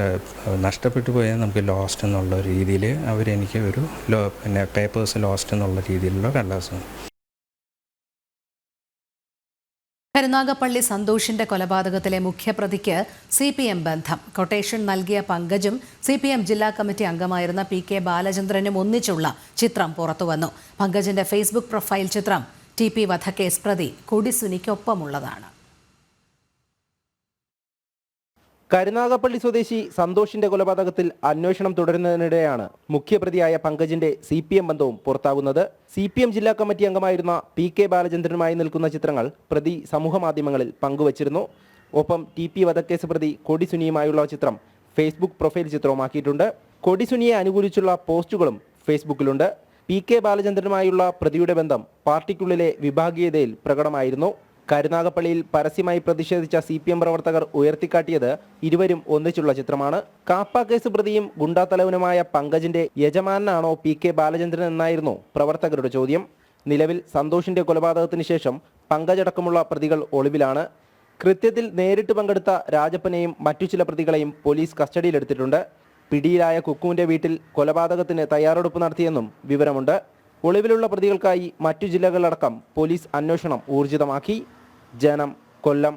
നഷ്ടപ്പെട്ടു പോയാൽ നമുക്ക് ലോസ്റ്റ് എന്നുള്ള രീതിയിൽ അവരെനിക്ക് ഒരു പേപ്പേഴ്സ് ലോസ്റ്റ് എന്നുള്ള രീതിയിലുള്ള കടലാസ്. കരുനാഗപ്പള്ളി സന്തോഷിന്റെ കൊലപാതകത്തിലെ മുഖ്യപ്രതിക്ക് CPM ബന്ധം. കൊട്ടേഷൻ നൽകിയ പങ്കജും CPM ജില്ലാ കമ്മിറ്റി അംഗമായിരുന്ന PK ബാലചന്ദ്രനും ഒന്നിച്ചുള്ള ചിത്രം പുറത്തുവന്നു. പങ്കജിന്റെ ഫേസ്ബുക്ക് പ്രൊഫൈൽ ചിത്രം TP വധക്കേസ് പ്രതി കൊടിസുനിക്കൊപ്പമുള്ളതാണ്. കരുനാഗപ്പള്ളി സ്വദേശി സന്തോഷിന്റെ കൊലപാതകത്തിൽ അന്വേഷണം തുടരുന്നതിനിടെയാണ് മുഖ്യപ്രതിയായ പങ്കജിന്റെ CPM ബന്ധവും പുറത്താകുന്നത്. CPM ജില്ലാ കമ്മിറ്റി അംഗമായിരുന്ന PK ബാലചന്ദ്രനുമായി നിൽക്കുന്ന ചിത്രങ്ങൾ പ്രതി സമൂഹമാധ്യമങ്ങളിൽ പങ്കുവച്ചിരുന്നു. ഒപ്പം TP വധക്കേസ് പ്രതി കൊടിസുനിയുമായുള്ള ചിത്രം ഫേസ്ബുക്ക് പ്രൊഫൈൽ ചിത്രവുമാക്കിയിട്ടുണ്ട്. കൊടിസുനിയെ അനുകൂലിച്ചുള്ള പോസ്റ്റുകളും ഫേസ്ബുക്കിലുണ്ട്. PK ബാലചന്ദ്രനുമായുള്ള പ്രതിയുടെ ബന്ധം പാർട്ടിക്കുള്ളിലെ വിഭാഗീയതയിൽ പ്രകടമായിരുന്നു. കരുനാഗപ്പള്ളിയിൽ പരസ്യമായി പ്രതിഷേധിച്ച CPM പ്രവർത്തകർ ഉയർത്തിക്കാട്ടിയത് ഇരുവരും ഒന്നിച്ചുള്ള ചിത്രമാണ്. കാപ്പ കേസ് പ്രതിയും ഗുണ്ടാത്തലവനുമായ പങ്കജിന്റെ യജമാനാണോ PK ബാലചന്ദ്രൻ എന്നായിരുന്നു പ്രവർത്തകരുടെ ചോദ്യം. നിലവിൽ സന്തോഷിന്റെ കൊലപാതകത്തിന് ശേഷം പങ്കജടക്കമുള്ള പ്രതികൾ ഒളിവിലാണ്. കൃത്യത്തിൽ നേരിട്ട് പങ്കെടുത്ത രാജപ്പനെയും മറ്റു ചില പ്രതികളെയും പോലീസ് കസ്റ്റഡിയിലെടുത്തിട്ടുണ്ട്. പിടിയിലായ കുക്കുവിന്റെ വീട്ടിൽ കൊലപാതകത്തിന് തയ്യാറെടുപ്പ് നടത്തിയെന്നും വിവരമുണ്ട്. ഒളിവിലുള്ള പ്രതികൾക്കായി മറ്റു ജില്ലകളിലടക്കം പോലീസ് അന്വേഷണം ഊർജിതമാക്കി. ജനം, കൊല്ലം.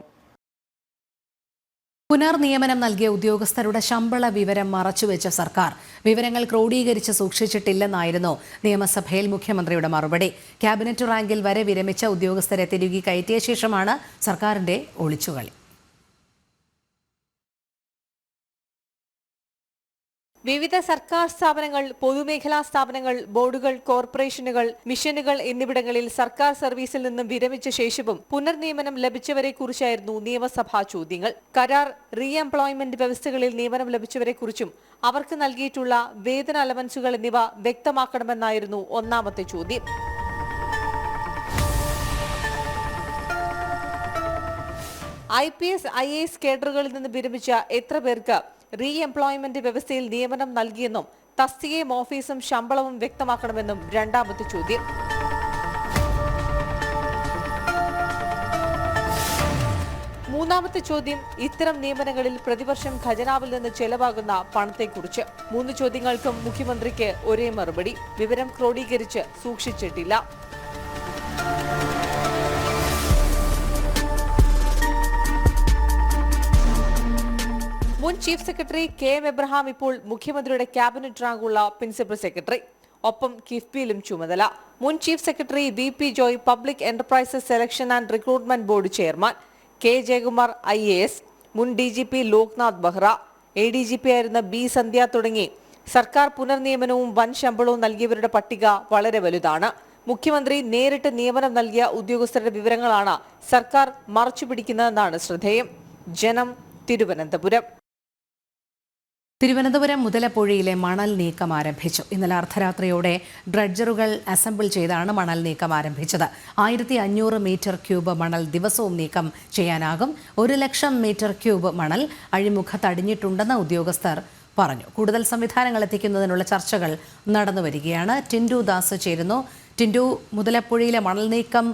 പുനർനിയമനം നൽകിയ ഉദ്യോഗസ്ഥരുടെ ശമ്പള വിവരം മറച്ചുവെച്ച സർക്കാർ വിവരങ്ങൾ ക്രോഡീകരിച്ച് സൂക്ഷിച്ചിട്ടില്ലെന്നായിരുന്നു നിയമസഭയിൽ മുഖ്യമന്ത്രിയുടെ മറുപടി. ക്യാബിനറ്റ് റാങ്കിൽ വരെ വിരമിച്ച ഉദ്യോഗസ്ഥരെ തിരികെ കയറ്റിയ ശേഷമാണ് സർക്കാരിന്റെ ഒളിച്ചുകളി. വിവിധ സർക്കാർ സ്ഥാപനങ്ങൾ, പൊതുമേഖലാ സ്ഥാപനങ്ങൾ, ബോർഡുകൾ, കോർപ്പറേഷനുകൾ, മിഷനുകൾ എന്നിവിടങ്ങളിൽ സർക്കാർ സർവീസിൽ നിന്നും വിരമിച്ച ശേഷവും പുനർനിയമനം ലഭിച്ചവരെ കുറിച്ചായിരുന്നു നിയമസഭാ ചോദ്യങ്ങൾ. കരാർ, റീ എംപ്ലോയ്മെന്റ് വ്യവസ്ഥകളിൽ നിയമനം ലഭിച്ചവരെ കുറിച്ചും അവർക്ക് നൽകിയിട്ടുള്ള വേതന അലവൻസുകൾ എന്നിവ വ്യക്തമാക്കണമെന്നായിരുന്നു ഒന്നാമത്തെ ചോദ്യം. IPS, IAS കേഡറുകളിൽ നിന്ന് വിരമിച്ച എത്ര പേർക്ക് റീ എംപ്ലോയ്മെന്റ് വ്യവസ്ഥയിൽ നിയമനം നൽകിയെന്നും തസ്തികയും ഓഫീസും ശമ്പളവും വ്യക്തമാക്കണമെന്നും രണ്ടാമത്തെ ചോദ്യം. മൂന്നാമത്തെ ചോദ്യം ഇത്തരം നിയമനങ്ങളിൽ പ്രതിവർഷം ഖജനാവിൽ നിന്ന് ചെലവാകുന്ന പണത്തെക്കുറിച്ച്. 3 ചോദ്യങ്ങൾക്കും മുഖ്യമന്ത്രിക്ക് ഒരേ മറുപടി: വിവരം ക്രോഡീകരിച്ച് സൂക്ഷിച്ചിട്ടില്ല. മുൻ ചീഫ് സെക്രട്ടറി KM എബ്രഹാം ഇപ്പോൾ മുഖ്യമന്ത്രിയുടെ ക്യാബിനറ്റ് റാങ്കുള്ള പ്രിൻസിപ്പൽ സെക്രട്ടറി. ഒപ്പം കിഫ്ബിയിലും ചുമതല. മുൻ chief secretary VP Joy public enterprises selection and recruitment board chairman. K Jayakumar IAS. മുൻ DGP ലോക്നാഥ് ബെഹ്റ. ADGP ആയിരുന്ന B സന്ധ്യ തുടങ്ങി സർക്കാർ പുനർനിയമനവും വൻ ശമ്പളവും നൽകിയവരുടെ പട്ടിക വളരെ വലുതാണ്. മുഖ്യമന്ത്രി നേരിട്ട് നിയമനം നൽകിയ ഉദ്യോഗസ്ഥരുടെ വിവരങ്ങളാണ് സർക്കാർ മറച്ചുപിടിക്കുന്നതെന്നാണ് ശ്രദ്ധേയം. ജനം, തിരുവനന്തപുരം. തിരുവനന്തപുരം മുതലപ്പുഴയിലെ മണൽ നീക്കം ആരംഭിച്ചു. ഇന്നലെ അർദ്ധരാത്രിയോടെ ഡ്രഡ്ജറുകൾ അസംബിൾ ചെയ്താണ് മണൽ നീക്കം ആരംഭിച്ചത്. 1500 മീറ്റർ ക്യൂബ് മണൽ ദിവസവും നീക്കം ചെയ്യാനാകും. 1 ലക്ഷം മീറ്റർ ക്യൂബ് മണൽ അഴിമുഖത്തടിഞ്ഞിട്ടുണ്ടെന്ന് ഉദ്യോഗസ്ഥർ പറഞ്ഞു. കൂടുതൽ സംവിധാനങ്ങൾ എത്തിക്കുന്നതിനുള്ള ചർച്ചകൾ നടന്നുവരികയാണ്. ടിൻഡു ദാസ് ചേരുന്നു. ടിൻഡു, മുതലപ്പുഴയിലെ മണൽ നീക്കം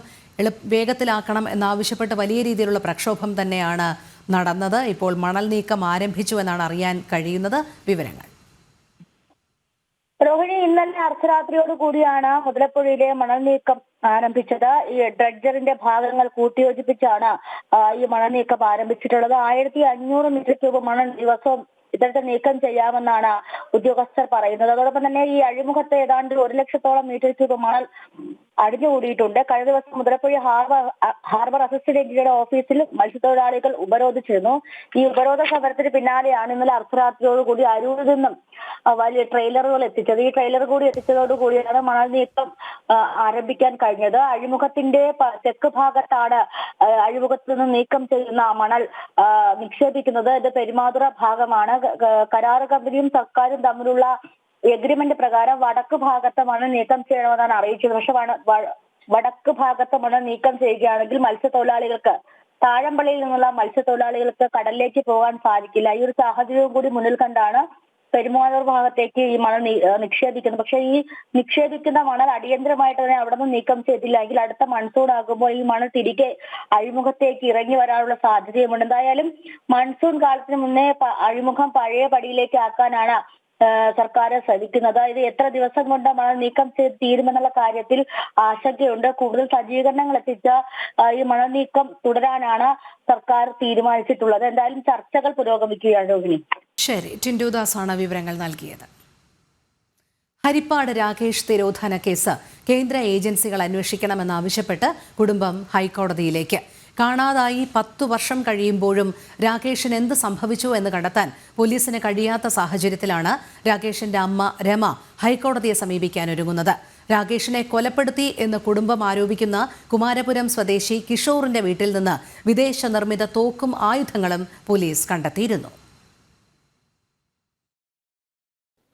വേഗത്തിലാക്കണം എന്നാവശ്യപ്പെട്ട് വലിയ രീതിയിലുള്ള പ്രക്ഷോഭം തന്നെയാണ് നടന്നത്. ഇപ്പോൾ മണൽ നീക്കം ആരംഭിച്ചു എന്നാണ് അറിയാൻ കഴിയുന്നത്. വിവരങ്ങൾ. രോഹിണി, ഇന്നലെ അർദ്ധരാത്രിയോട് കൂടിയാണ് മുതലപ്പുഴയിലെ മണൽ നീക്കം ആരംഭിച്ചത്. ഈ ഡ്രഡ്ജറിന്റെ ഭാഗങ്ങൾ കൂട്ടിയോജിപ്പിച്ചാണ് ഈ മണൽ നീക്കം ആരംഭിച്ചിട്ടുള്ളത്. 1500 മീറ്റർ ക്യൂബ് മണൽ ദിവസവും ഇത്തരത്തിൽ നീക്കം ചെയ്യാമെന്നാണ് ഉദ്യോഗസ്ഥർ പറയുന്നത്. അതോടൊപ്പം തന്നെ ഈ അഴിമുഖത്ത് ഏതാണ്ട് 1 ലക്ഷത്തോളം മീറ്റർ ക്യൂബ് മണൽ അടിഞ്ഞുകൂടിയിട്ടുണ്ട്. കഴിഞ്ഞ ദിവസം മുതലപ്പുഴ ഹാർബർ അസിസ്റ്റന്റ് എഞ്ചിനീയറുടെ ഓഫീസിൽ മത്സ്യത്തൊഴിലാളികൾ ഉപരോധിച്ചിരുന്നു. ഈ ഉപരോധ സമരത്തിന് പിന്നാലെയാണ് ഇന്നലെ അർദ്ധരാത്രിയോടുകൂടി അരൂരിൽ നിന്നും വലിയ ട്രെയിലറുകൾ എത്തിച്ചത്. ഈ ട്രെയിലർ കൂടി എത്തിച്ചതോടുകൂടിയാണ് മണൽ നീക്കം ആരംഭിക്കാൻ കഴിഞ്ഞത്. അഴിമുഖത്തിന്റെ തെക്ക് ഭാഗത്താണ് അഴിമുഖത്ത് നിന്ന് നീക്കം ചെയ്യുന്ന മണൽ നിക്ഷേപിക്കുന്നത്. ഇത് പെരുമാതുറ ഭാഗമാണ്. കരാർ കമ്പനിയും സർക്കാരും തമ്മിലുള്ള എഗ്രിമെന്റ് പ്രകാരം വടക്ക് ഭാഗത്ത് മണൽ നീക്കം ചെയ്യണമെന്നാണ് അറിയിച്ചത്. പക്ഷെ വടക്ക് ഭാഗത്ത് മണൽ നീക്കം ചെയ്യുകയാണെങ്കിൽ മത്സ്യത്തൊഴിലാളികൾക്ക്, താഴമ്പള്ളിയിൽ നിന്നുള്ള മത്സ്യത്തൊഴിലാളികൾക്ക് കടലിലേക്ക് പോകാൻ സാധിക്കില്ല. ഈ ഒരു സാഹചര്യവും കൂടി മുന്നിൽ കണ്ടാണ് പെരുമാതുറ ഭാഗത്തേക്ക് ഈ മണൽ നിക്ഷേപിക്കുന്നത്. പക്ഷെ ഈ നിക്ഷേപിക്കുന്ന മണൽ അടിയന്തരമായിട്ട് തന്നെ അവിടെ നിന്ന് നീക്കം ചെയ്തില്ലെങ്കിൽ അടുത്ത മൺസൂൺ ആകുമ്പോൾ ഈ മണൽ തിരികെ അഴിമുഖത്തേക്ക് ഇറങ്ങി വരാനുള്ള സാധ്യതയുമുണ്ട്. എന്തായാലും മൺസൂൺ കാലത്തിന് മുന്നേ അഴിമുഖം പഴയ പടിയിലേക്ക് ആക്കാനാണ് സർക്കാർ ശ്രമിക്കുന്നത്. ഇത് എത്ര ദിവസം കൊണ്ട് മണൽ നീക്കം ചെയ്ത് തീരുമെന്നുള്ള കാര്യത്തിൽ ആശങ്കയുണ്ട്. കൂടുതൽ സജ്ജീകരണങ്ങൾ എത്തിച്ച ഈ മണൽ നീക്കം തുടരാനാണ് സർക്കാർ തീരുമാനിച്ചിട്ടുള്ളത്. എന്തായാലും ചർച്ചകൾ പുരോഗമിക്കുകയാണ്. രോഹിണി. ശരി, ടിൻഡുദാസാണ് വിവരങ്ങൾ നൽകിയത്. ഹരിപ്പാട് രാകേഷ് തിരോധാന കേസ് കേന്ദ്ര ഏജൻസികൾ അന്വേഷിക്കണമെന്നാവശ്യപ്പെട്ട് കുടുംബം ഹൈക്കോടതിയിലേക്ക്. കാണാതായി 10 വർഷം കഴിയുമ്പോഴും രാകേഷിന് എന്ത് സംഭവിച്ചു എന്ന് കണ്ടെത്താൻ പോലീസിന് കഴിയാത്ത സാഹചര്യത്തിലാണ് രാകേഷിന്റെ അമ്മ രമ ഹൈക്കോടതിയെ സമീപിക്കാനൊരുങ്ങുന്നത്. രാകേഷിനെ കൊലപ്പെടുത്തി എന്ന് കുടുംബം ആരോപിക്കുന്ന കുമാരപുരം സ്വദേശി കിഷോറിന്റെ വീട്ടിൽ നിന്ന് വിദേശ നിർമ്മിത തോക്കും ആയുധങ്ങളും പോലീസ് കണ്ടെത്തിയിരുന്നു.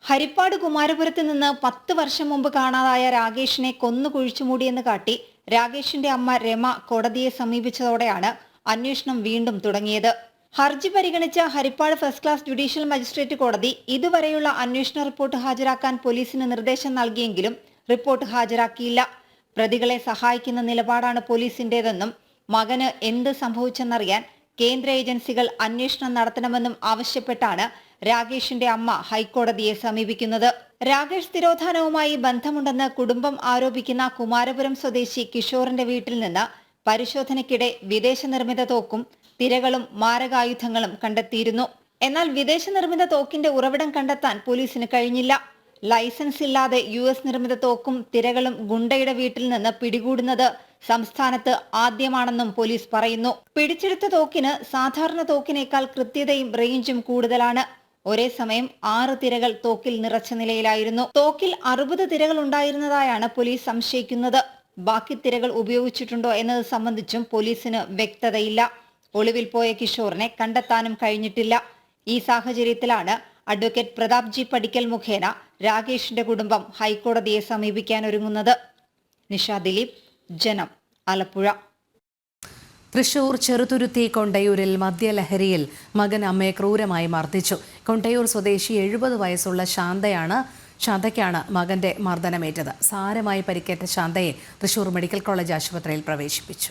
ഹരിപ്പാട് കുമാരപുരത്ത് നിന്ന് 10 വർഷം മുമ്പ് കാണാതായ രാകേഷിനെ കൊന്നു കുഴിച്ചുമൂടിയെന്ന് കാട്ടി രാകേഷിന്റെ അമ്മ രമ കോടതിയെ സമീപിച്ചതോടെയാണ് അന്വേഷണം വീണ്ടും തുടങ്ങിയത്. ഹർജി പരിഗണിച്ച Harippad first class judicial magistrate കോടതി ഇതുവരെയുള്ള അന്വേഷണ റിപ്പോർട്ട് ഹാജരാക്കാൻ പോലീസിന് നിർദ്ദേശം നൽകിയെങ്കിലും റിപ്പോർട്ട് ഹാജരാക്കിയില്ല. പ്രതികളെ സഹായിക്കുന്ന നിലപാടാണ് പോലീസിന്റേതെന്നും മകന് എന്ത് സംഭവിച്ചെന്നറിയാൻ കേന്ദ്ര ഏജൻസികൾ അന്വേഷണം നടത്തണമെന്നും ആവശ്യപ്പെട്ടാണ് രാകേഷിന്റെ അമ്മ ഹൈക്കോടതിയെ സമീപിക്കുന്നത്. രാകേഷ് തിരോധാനവുമായി ബന്ധമുണ്ടെന്ന് കുടുംബം ആരോപിക്കുന്ന കുമാരപുരം സ്വദേശി കിഷോറിന്റെ വീട്ടിൽ നിന്ന് പരിശോധനയ്ക്കിടെ വിദേശ നിർമ്മിത തോക്കും തിരകളും മാരകായുധങ്ങളും കണ്ടെത്തിയിരുന്നു. എന്നാൽ വിദേശ നിർമ്മിത തോക്കിന്റെ ഉറവിടം കണ്ടെത്താൻ പോലീസിന് കഴിഞ്ഞില്ല. ലൈസൻസ് ഇല്ലാതെ US നിർമ്മിത തോക്കും തിരകളും ഗുണ്ടയുടെ വീട്ടിൽ നിന്ന് പിടികൂടുന്നത് സംസ്ഥാനത്ത് ആദ്യമാണെന്നും പോലീസ് പറയുന്നു. പിടിച്ചെടുത്ത തോക്കിന് സാധാരണ തോക്കിനേക്കാൾ കൃത്യതയും റേഞ്ചും കൂടുതലാണ്. ഒരേ സമയം 6 തിരകൾ തോക്കിൽ നിറച്ച നിലയിലായിരുന്നു. തോക്കിൽ 60 തിരകൾ ഉണ്ടായിരുന്നതായാണ് പോലീസ് സംശയിക്കുന്നത്. ബാക്കി തിരകൾ ഉപയോഗിച്ചിട്ടുണ്ടോ എന്നത് സംബന്ധിച്ചും പോലീസിന് വ്യക്തതയില്ല. ഒളിവിൽ പോയ കിഷോറിനെ കണ്ടെത്താനും കഴിഞ്ഞിട്ടില്ല. ഈ സാഹചര്യത്തിലാണ് അഡ്വക്കേറ്റ് പ്രതാപ് ജി പടിക്കൽ മുഖേന രാകേഷിന്റെ കുടുംബം ഹൈക്കോടതിയെ സമീപിക്കാനൊരുങ്ങുന്നത്. നിഷ ദിലീപ്, ജനം, ആലപ്പുഴ. തൃശൂർ ചെറുതുരുത്തി കൊണ്ടയൂരിൽ മദ്യലഹരിയിൽ മകൻ അമ്മയെ ക്രൂരമായി മർദ്ദിച്ചു. കൊണ്ടയൂർ സ്വദേശി 70 വയസ്സുള്ള ശാന്തയ്ക്കാണ് മകന്റെ മർദ്ദനമേറ്റത്. സാരമായി പരിക്കേറ്റ ശാന്തയെ തൃശൂർ മെഡിക്കൽ കോളേജ് ആശുപത്രിയിൽ പ്രവേശിപ്പിച്ചു.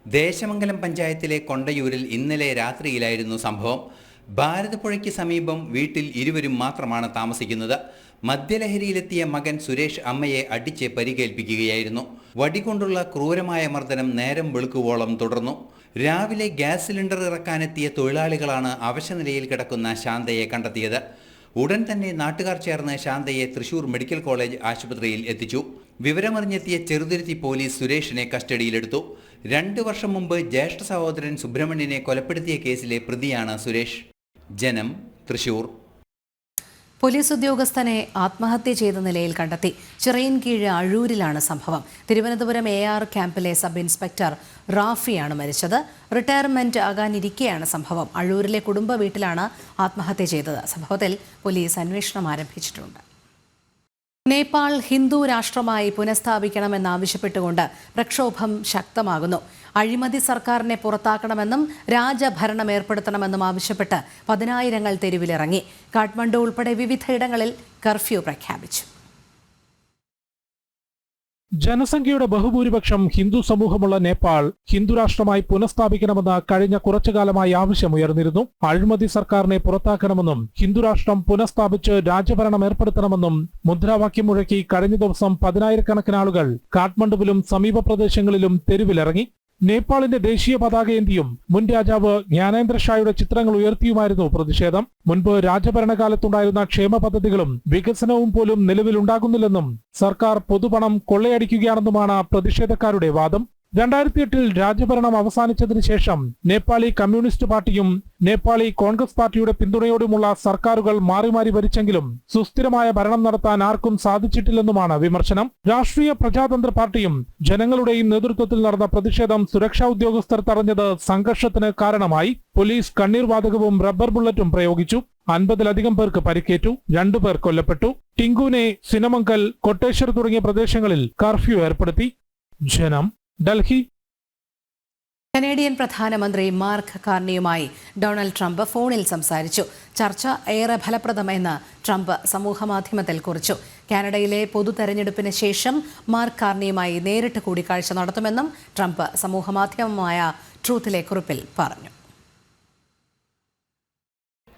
ദേശമംഗലം പഞ്ചായത്തിലെ കൊണ്ടയൂരിൽ ഇന്നലെ രാത്രിയിലായിരുന്നു സംഭവം. ഭാരതപ്പുഴയ്ക്ക് സമീപം വീട്ടിൽ ഇരുവരും മാത്രമാണ് താമസിക്കുന്നത്. മദ്യലഹരിയിലെത്തിയ മകൻ സുരേഷ് അമ്മയെ അടിച്ച് പരിക്കേൽപ്പിക്കുകയായിരുന്നു. വടികൊണ്ടുള്ള ക്രൂരമായ മർദ്ദനം നേരം വെളുക്കുവോളം തുടർന്നു. രാവിലെ ഗ്യാസ് സിലിണ്ടർ ഇറക്കാനെത്തിയ തൊഴിലാളികളാണ് അവശനിലയിൽ കിടക്കുന്ന ശാന്തയെ കണ്ടെത്തിയത്. ഉടൻ തന്നെ നാട്ടുകാർ ചേർന്ന് ശാന്തയെ തൃശൂർ മെഡിക്കൽ കോളേജ് ആശുപത്രിയിൽ എത്തിച്ചു. വിവരമറിഞ്ഞെത്തിയ ചെറുതുരുത്തി പോലീസ് സുരേഷിനെ കസ്റ്റഡിയിലെടുത്തു. 2 വർഷം മുമ്പ് ജ്യേഷ്ഠ സഹോദരൻ സുബ്രഹ്മണ്യനെ കൊലപ്പെടുത്തിയ കേസിലെ പ്രതിയാണ് സുരേഷ്. ജനം, തൃശൂർ. പോലീസ് ഉദ്യോഗസ്ഥനെ ആത്മഹത്യ ചെയ്ത നിലയിൽ കണ്ടെത്തി. ചിറയിൻകീഴ് അഴൂരിലാണ് സംഭവം. തിരുവനന്തപുരം AR ക്യാമ്പിലെ സബ് ഇൻസ്പെക്ടർ റാഫിയാണ് മരിച്ചത്. റിട്ടയർമെന്റ് ആകാനിരിക്കെയാണ് സംഭവം. അഴൂരിലെ കുടുംബ വീട്ടിലാണ് ആത്മഹത്യ ചെയ്തത്. സംഭവത്തിൽ പോലീസ് അന്വേഷണം ആരംഭിച്ചിട്ടുണ്ട്. നേപ്പാൾ ഹിന്ദു രാഷ്ട്രമായി പുനഃസ്ഥാപിക്കണമെന്നാവശ്യപ്പെട്ടുകൊണ്ട് പ്രക്ഷോഭം ശക്തമാകുന്നു. അഴിമതി സർക്കാരിനെ പുറത്താക്കണമെന്നും രാജഭരണം ഏർപ്പെടുത്തണമെന്നും ആവശ്യപ്പെട്ട് 10,000 തെരുവിലിറങ്ങി. കാഠ്മണ്ഡു ഉൾപ്പെടെ വിവിധയിടങ്ങളിൽ കർഫ്യൂ പ്രഖ്യാപിച്ചു. ജനസംഖ്യയുടെ ബഹുഭൂരിപക്ഷം ഹിന്ദു സമൂഹമുള്ള നേപ്പാൾ ഹിന്ദു രാഷ്ട്രമായി പുനഃസ്ഥാപിക്കണമെന്ന് കഴിഞ്ഞ കുറച്ചുകാലമായി ആവശ്യമുയർന്നിരുന്നു. അഴിമതി സർക്കാരിനെ പുറത്താക്കണമെന്നും ഹിന്ദുരാഷ്ട്രം പുനഃസ്ഥാപിച്ച് രാജ്യഭരണം ഏർപ്പെടുത്തണമെന്നും മുദ്രാവാക്യം മുഴക്കി കഴിഞ്ഞ ദിവസം 10,000-കണക്കിന് ആളുകൾ കാഠ്മണ്ഡുവിലും സമീപ പ്രദേശങ്ങളിലും തെരുവിലിറങ്ങി. നേപ്പാളിന്റെ ദേശീയ പതാകയേന്തിയും മുൻ രാജാവ് ജ്ഞാനേന്ദ്ര ഷായുടെ ചിത്രങ്ങൾ ഉയർത്തിയുമായിരുന്നു പ്രതിഷേധം. മുൻപ് രാജഭരണകാലത്തുണ്ടായിരുന്ന ക്ഷേമ പദ്ധതികളും വികസനവും പോലും നിലവിലുണ്ടാകുന്നില്ലെന്നും സർക്കാർ പൊതുപണം കൊള്ളയടിക്കുകയാണെന്നുമാണ് പ്രതിഷേധക്കാരുടെ വാദം. 2008 രാജ്യഭരണം അവസാനിച്ചതിന് ശേഷം നേപ്പാളി കമ്മ്യൂണിസ്റ്റ് പാർട്ടിയും നേപ്പാളി കോൺഗ്രസ് പാർട്ടിയുടെ പിന്തുണയോടുമുള്ള സർക്കാരുകൾ മാറി മാറി ഭരിച്ചെങ്കിലും സുസ്ഥിരമായ ഭരണം നടത്താൻ ആർക്കും സാധിച്ചിട്ടില്ലെന്നുമാണ് വിമർശനം. രാഷ്ട്രീയ പ്രജാതന്ത്ര പാർട്ടിയും ജനങ്ങളുടെയും നേതൃത്വത്തിൽ നടന്ന പ്രതിഷേധം സുരക്ഷാ ഉദ്യോഗസ്ഥർ തടഞ്ഞത് സംഘർഷത്തിന് കാരണമായി. പോലീസ് കണ്ണീർ വാതകവും റബ്ബർ ബുള്ളറ്റും പ്രയോഗിച്ചു. 50-ലധികം പേർക്ക് പരിക്കേറ്റു. 2 പേർ കൊല്ലപ്പെട്ടു. ടിങ്കുനെ, സിനമംഗൽ, കൊട്ടേശ്വർ തുടങ്ങിയ പ്രദേശങ്ങളിൽ കർഫ്യൂ ഏർപ്പെടുത്തി. ജനം, ഡൽഹി. കനേഡിയൻ പ്രധാനമന്ത്രി മാർക്ക് കാർണിയുമായി ഡൊണാൾഡ് ട്രംപ് ഫോണിൽ സംസാരിച്ചു. ചർച്ച ഏറെ ഫലപ്രദമെന്ന് ട്രംപ് സമൂഹമാധ്യമത്തിൽ കുറിച്ചു. കാനഡയിലെ പൊതു തെരഞ്ഞെടുപ്പിന് ശേഷം മാർക്ക് കാർണിയുമായി നേരിട്ട് കൂടിക്കാഴ്ച നടത്തുമെന്നും ട്രംപ് സമൂഹമാധ്യമമായ ട്രൂത്തിലെ കുറിപ്പിൽ പറഞ്ഞു.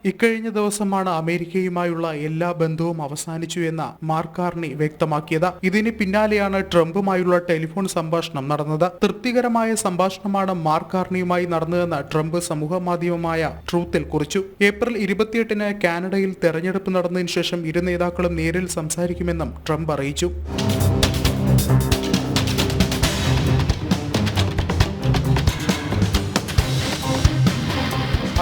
ഇക്കഴിഞ്ഞ ദിവസമാണ് അമേരിക്കയുമായുള്ള എല്ലാ ബന്ധവും അവസാനിച്ചു എന്ന് മാർക്ക് കാർണി വ്യക്തമാക്കിയത്. ഇതിന് പിന്നാലെയാണ് ട്രംപുമായുള്ള ടെലിഫോൺ സംഭാഷണം നടന്നത്. തൃപ്തികരമായ സംഭാഷണമാണ് മാർക്ക് കാർണിയുമായി നടന്നതെന്ന് ട്രംപ് സമൂഹമാധ്യമമായ ട്രൂത്തിൽ കുറിച്ചു. ഏപ്രിൽ 28-ന് കാനഡയിൽ തെരഞ്ഞെടുപ്പ് നടന്നതിന് ശേഷം ഇരു നേതാക്കളും നേരിൽ സംസാരിക്കുമെന്നും ട്രംപ് അറിയിച്ചു.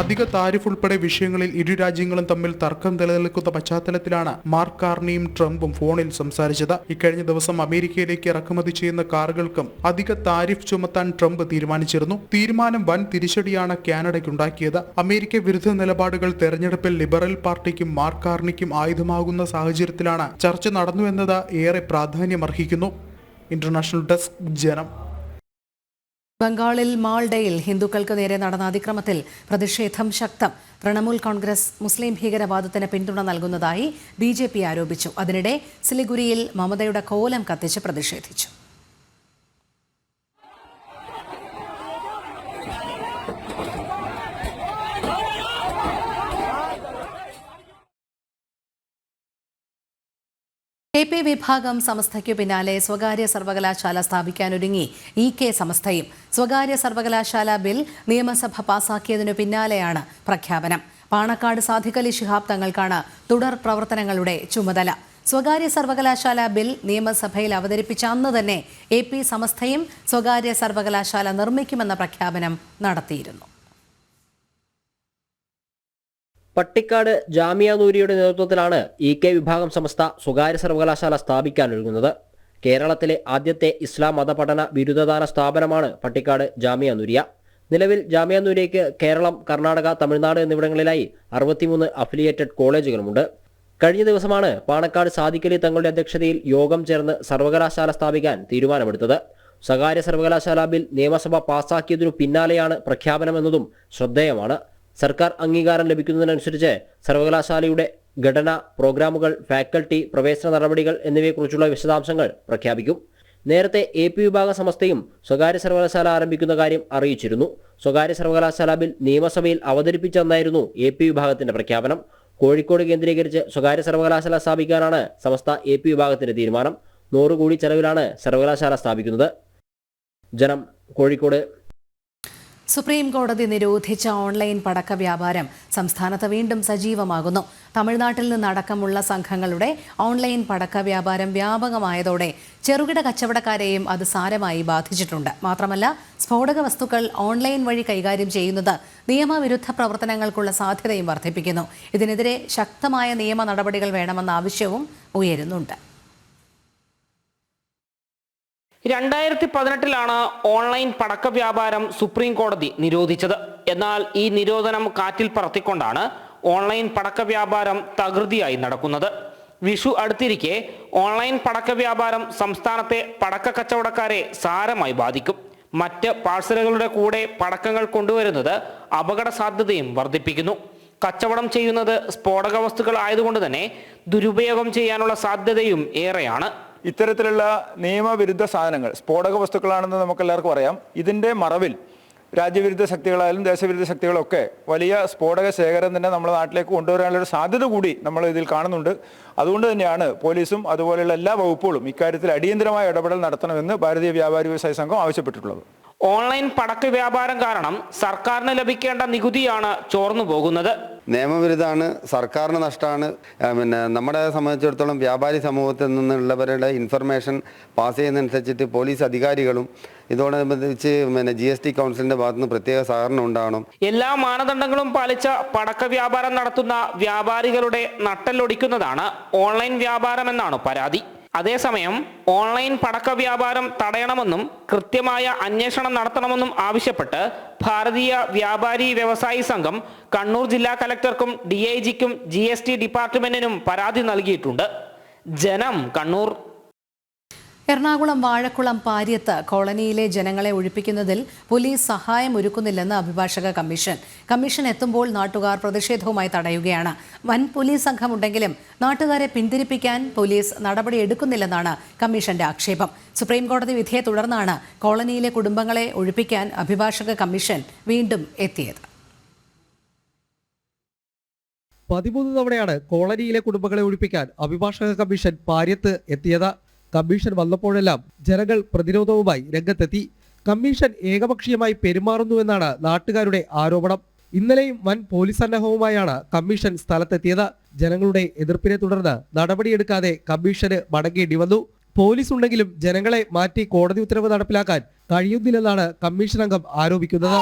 അധിക താരിഫ് ഉൾപ്പെടെ വിഷയങ്ങളിൽ ഇരു രാജ്യങ്ങളും തമ്മിൽ തർക്കം നിലനിൽക്കുന്ന പശ്ചാത്തലത്തിലാണ് മാർക്ക് കാർണിയും ട്രംപും ഫോണിൽ സംസാരിച്ചത്. ഇക്കഴിഞ്ഞ ദിവസം അമേരിക്കയിലേക്ക് ഇറക്കുമതി ചെയ്യുന്ന കാറുകൾക്കും അധിക താരിഫ് ചുമത്താൻ ട്രംപ് തീരുമാനിച്ചിരുന്നു. തീരുമാനം വൻ തിരിച്ചടിയാണ് കാനഡയ്ക്കുണ്ടാക്കിയത്. അമേരിക്ക വിരുദ്ധ നിലപാടുകൾ തെരഞ്ഞെടുപ്പിൽ ലിബറൽ പാർട്ടിക്കും മാർക്ക് കാർണിക്കും ആയുധമാകുന്ന സാഹചര്യത്തിലാണ് ചർച്ച നടന്നുവെന്നത് ഏറെ പ്രാധാന്യമർഹിക്കുന്നു. ഇന്റർനാഷണൽ ഡെസ്ക്, ജനം. ബംഗാളിൽ മാൾഡയിൽ ഹിന്ദുക്കൾക്ക് നേരെ നടന്ന അതിക്രമത്തിൽ പ്രതിഷേധം ശക്തം. തൃണമൂൽ കോൺഗ്രസ് മുസ്ലിം ഭീകരവാദത്തിന് പിന്തുണ നൽകുന്നതായി BJP ആരോപിച്ചു. അതിനിടെ സിലിഗുരിയിൽ മമതയുടെ കോലം കത്തിച്ച് പ്രതിഷേധിച്ചു. KP വിഭാഗം സമസ്തയ്ക്കു പിന്നാലെ സ്വകാര്യ സർവകലാശാല സ്ഥാപിക്കാനൊരുങ്ങി EK സമസ്തയും. സ്വകാര്യ സർവകലാശാല ബിൽ നിയമസഭ പാസാക്കിയതിനു പിന്നാലെയാണ് പ്രഖ്യാപനം. പാണക്കാട് സാദിഖ് അലി ശിഹാബ് തങ്ങൾക്കാണ് തുടർ പ്രവർത്തനങ്ങളുടെ ചുമതല. സ്വകാര്യ സർവകലാശാല ബിൽ നിയമസഭയിൽ അവതരിപ്പിച്ച അന്ന് തന്നെ AP സമസ്തയും സ്വകാര്യ സർവകലാശാല നിർമ്മിക്കുമെന്ന പ്രഖ്യാപനം നടത്തിയിരുന്നു. പട്ടിക്കാട് ജാമിയ നൂരിയുടെ നേതൃത്വത്തിലാണ് EK വിഭാഗം സമസ്ത സ്വകാര്യ സർവകലാശാല സ്ഥാപിക്കാനൊരുങ്ങുന്നത്. കേരളത്തിലെ ആദ്യത്തെ ഇസ്ലാം മതപഠന ബിരുദദാന സ്ഥാപനമാണ് പട്ടിക്കാട് ജാമിയ നൂരിയ. നിലവിൽ ജാമിയ നൂരിയയ്ക്ക് കേരളം, കർണാടക, തമിഴ്നാട് എന്നിവിടങ്ങളിലായി 63 അഫിലിയേറ്റഡ് കോളേജുകളുമുണ്ട്. കഴിഞ്ഞ ദിവസമാണ് പാണക്കാട് സാദിഖ് അലി തങ്ങളുടെ അധ്യക്ഷതയിൽ യോഗം ചേർന്ന് സർവകലാശാല സ്ഥാപിക്കാൻ തീരുമാനമെടുത്തത്. സ്വകാര്യ സർവകലാശാല ബിൽ നിയമസഭ പാസാക്കിയതിനു പിന്നാലെയാണ് പ്രഖ്യാപനമെന്നതും ശ്രദ്ധേയമാണ്. സർക്കാർ അംഗീകാരം ലഭിക്കുന്നതിനനുസരിച്ച് സർവകലാശാലയുടെ ഘടന, പ്രോഗ്രാമുകൾ, ഫാക്കൽറ്റി, പ്രവേശന നടപടികൾ എന്നിവയെക്കുറിച്ചുള്ള വിശദാംശങ്ങൾ പ്രഖ്യാപിക്കും. നേരത്തെ AP വിഭാഗം സമസ്തയും സ്വകാര്യ സർവകലാശാല ആരംഭിക്കുന്ന കാര്യം അറിയിച്ചിരുന്നു. സ്വകാര്യ സർവകലാശാല ബിൽ നിയമസഭയിൽ അവതരിപ്പിച്ചെന്നായിരുന്നു AP വിഭാഗത്തിന്റെ പ്രഖ്യാപനം. കോഴിക്കോട് കേന്ദ്രീകരിച്ച് സ്വകാര്യ സർവകലാശാല സ്ഥാപിക്കാനാണ് സമസ്ത AP വിഭാഗത്തിന്റെ തീരുമാനം. 100 കോടി ചെലവിലാണ് സർവകലാശാല സ്ഥാപിക്കുന്നത്. ജനം, കോഴിക്കോട്. സുപ്രീം കോടതി നിരോധിച്ച ഓൺലൈൻ പടക്ക വ്യാപാരം സംസ്ഥാനത്ത് വീണ്ടും സജീവമാകുന്നു. തമിഴ്നാട്ടിൽ നിന്നടക്കമുള്ള സംഘങ്ങളുടെ ഓൺലൈൻ പടക്ക വ്യാപാരം വ്യാപകമായതോടെ ചെറുകിട കച്ചവടക്കാരെയും അത് സാരമായി ബാധിച്ചിട്ടുണ്ട്. മാത്രമല്ല, സ്ഫോടക വസ്തുക്കൾ ഓൺലൈൻ വഴി കൈകാര്യം ചെയ്യുന്നത് നിയമവിരുദ്ധ പ്രവർത്തനങ്ങൾക്കുള്ള സാധ്യതയും വർദ്ധിപ്പിക്കുന്നു. ഇതിനെതിരെ ശക്തമായ നിയമ നടപടികൾ വേണമെന്ന ആവശ്യവും ഉയരുന്നുണ്ട്. 2018 ഓൺലൈൻ പടക്ക വ്യാപാരം സുപ്രീം കോടതി നിരോധിച്ചത്. എന്നാൽ ഈ നിരോധനം കാറ്റിൽ പറത്തിക്കൊണ്ടാണ് ഓൺലൈൻ പടക്ക വ്യാപാരം തകൃതിയായി നടക്കുന്നത്. വിഷു അടുത്തിരിക്കെ ഓൺലൈൻ പടക്ക വ്യാപാരം സംസ്ഥാനത്തെ പടക്ക കച്ചവടക്കാരെ സാരമായി ബാധിക്കും. മറ്റ് പാഴ്സലുകളുടെ കൂടെ പടക്കങ്ങൾ കൊണ്ടുവരുന്നത് അപകട സാധ്യതയും വർദ്ധിപ്പിക്കുന്നു. കച്ചവടം ചെയ്യുന്നത് സ്ഫോടക വസ്തുക്കൾ ആയതുകൊണ്ട് തന്നെ ദുരുപയോഗം ചെയ്യാനുള്ള സാധ്യതയും ഏറെയാണ്. ഇത്തരത്തിലുള്ള നിയമവിരുദ്ധ സാധനങ്ങൾ സ്ഫോടക വസ്തുക്കളാണെന്ന് നമുക്കെല്ലാവർക്കും അറിയാം. ഇതിൻ്റെ മറവിൽ രാജ്യവിരുദ്ധ ശക്തികളായാലും ദേശവിരുദ്ധ ശക്തികളൊക്കെ വലിയ സ്ഫോടക ശേഖരം തന്നെ നമ്മുടെ നാട്ടിലേക്ക് കൊണ്ടുവരാനുള്ള സാധ്യത കൂടി നമ്മൾ ഇതിൽ കാണുന്നുണ്ട്. അതുകൊണ്ട് തന്നെയാണ് പോലീസും അതുപോലെയുള്ള എല്ലാ വകുപ്പുകളും ഇക്കാര്യത്തിൽ അടിയന്തരമായ ഇടപെടൽ നടത്തണമെന്ന് ഭാരതീയ വ്യാപാരി വ്യവസായ സംഘം ആവശ്യപ്പെട്ടിട്ടുള്ളത്. ഓൺലൈൻ പടക്ക വ്യാപാരം കാരണം സർക്കാരിന് ലഭിക്കേണ്ട നികുതിയാണ് ചോർന്നു പോകുന്നത്. നിയമവിരുദ്ധമാണ്, സർക്കാരിന് നഷ്ടമാണ്. നമ്മളെ സംബന്ധിച്ചിടത്തോളം വ്യാപാരി സമൂഹത്തിൽ നിന്നുള്ളവരുടെ ഇൻഫർമേഷൻ പാസ് ചെയ്യുന്നതനുസരിച്ചിട്ട് പോലീസ് അധികാരികളും ഇതോടനുബന്ധിച്ച് GST കൗൺസിലിന്റെ ഭാഗത്തുനിന്ന് പ്രത്യേക സഹകരണം ഉണ്ടാവണം. എല്ലാ മാനദണ്ഡങ്ങളും പാലിച്ച പടക്ക വ്യാപാരം നടത്തുന്ന വ്യാപാരികളുടെ നട്ടെല്ലൊടിക്കുന്നതാണ് ഓൺലൈൻ വ്യാപാരം എന്നാണ് പരാതി. അതേസമയം ഓൺലൈൻ പടക്ക വ്യാപാരം തടയണമെന്നും കൃത്യമായ അന്വേഷണം നടത്തണമെന്നും ആവശ്യപ്പെട്ട് ഭാരതീയ വ്യാപാരി വ്യവസായി സംഘം കണ്ണൂർ ജില്ലാ കലക്ടർക്കും DIGക്കും GST ഡിപ്പാർട്ട്മെന്റിനും പരാതി നൽകിയിട്ടുണ്ട്. ജനം, കണ്ണൂർ. എറണാകുളം വാഴക്കുളം പാര്യത്ത് കോളനിയിലെ ജനങ്ങളെ ഒഴിപ്പിക്കുന്നതിൽ പോലീസ് സഹായം ഒരുക്കുന്നില്ലെന്ന് അഭിഭാഷക കമ്മീഷൻ. കമ്മീഷൻ എത്തുമ്പോൾ നാട്ടുകാർ പ്രതിഷേധവുമായി തടയുകയാണ്. വൻ പോലീസ് സംഘമുണ്ടെങ്കിലും നാട്ടുകാരെ പിന്തിരിപ്പിക്കാൻ പോലീസ് നടപടിയെടുക്കുന്നില്ലെന്നാണ് കമ്മീഷന്റെ ആക്ഷേപം. സുപ്രീംകോടതി വിധിയെ തുടർന്നാണ് കോളനിയിലെ കുടുംബങ്ങളെ ഒഴിപ്പിക്കാൻ അഭിഭാഷക കമ്മീഷൻ വീണ്ടും എത്തിയത്. 13 തവണയാണ് കോളനിയിലെ കുടുംബങ്ങളെ ഒഴിപ്പിക്കാൻ അഭിഭാഷക കമ്മീഷൻ പാര്യത്ത് എത്തിയത്. കമ്മീഷൻ വന്നപ്പോഴെല്ലാം ജനങ്ങൾ പ്രതിരോധവുമായി രംഗത്തെത്തി. കമ്മീഷൻ ഏകപക്ഷീയമായി പെരുമാറുന്നുവെന്നാണ് നാട്ടുകാരുടെ ആരോപണം. ഇന്നലെയും വൻ പോലീസ് സന്നാഹവുമായാണ് കമ്മീഷൻ സ്ഥലത്തെത്തിയത്. ജനങ്ങളുടെ എതിർപ്പിനെ തുടർന്ന് നടപടിയെടുക്കാതെ കമ്മീഷന് മടങ്ങേണ്ടി വന്നു. പോലീസ് ഉണ്ടെങ്കിലും ജനങ്ങളെ മാറ്റി കോടതി ഉത്തരവ് നടപ്പിലാക്കാൻ കഴിയുന്നില്ലെന്നാണ് കമ്മീഷൻ അംഗം ആരോപിക്കുന്നത്.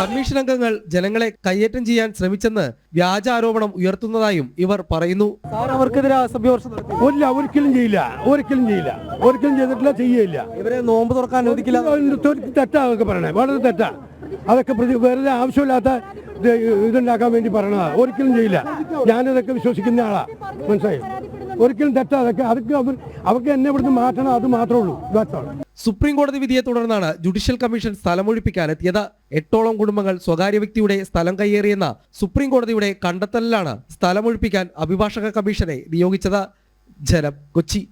കമ്മീഷൻ അംഗങ്ങൾ ജനങ്ങളെ കയ്യേറ്റം ചെയ്യാൻ ശ്രമിച്ചെന്ന് വ്യാജ ആരോപണം ഉയർത്തുന്നതായും ഇവർ പറയുന്നു. അവർക്കെതിരെ ഒരിക്കലും ചെയ്യില്ല, ഒരിക്കലും ചെയ്തിട്ടില്ല, ചെയ്യില്ല. ഇവരെ നോമ്പ് തുറക്കാൻ അനുവദിക്കില്ല. തെറ്റാ അതൊക്കെ പറയണേ, വളരെ തെറ്റാ. അതൊക്കെ വെറുതെ ആവശ്യമില്ലാത്ത ഇതുണ്ടാക്കാൻ വേണ്ടി പറയണതാ. ഒരിക്കലും ചെയ്യില്ല. ഞാനിതൊക്കെ വിശ്വസിക്കുന്ന ആളാ, മനസ്സിലായി. ഒരിക്കലും തെറ്റാ. അതൊക്കെ അവർക്ക് എന്നെ ഇവിടുന്ന് മാറ്റണം, അത് മാത്രമേ ഉള്ളൂ. സുപ്രീം കോടതി വിധിയെ തുടർന്നാണ് ജുഡീഷ്യൽ കമ്മീഷൻ സ്ഥലമൊഴിപ്പിക്കാനെത്തിയത്. 8ഓളം കുടുംബങ്ങൾ സ്വകാര്യ വ്യക്തിയുടെ സ്ഥലം കയ്യേറിയെന്ന സുപ്രീം കോടതിയുടെ കണ്ടെത്തലിലാണ് സ്ഥലമൊഴിപ്പിക്കാൻ അഭിഭാഷക കമ്മീഷനെ നിയോഗിച്ചത്. ജനം, കൊച്ചി.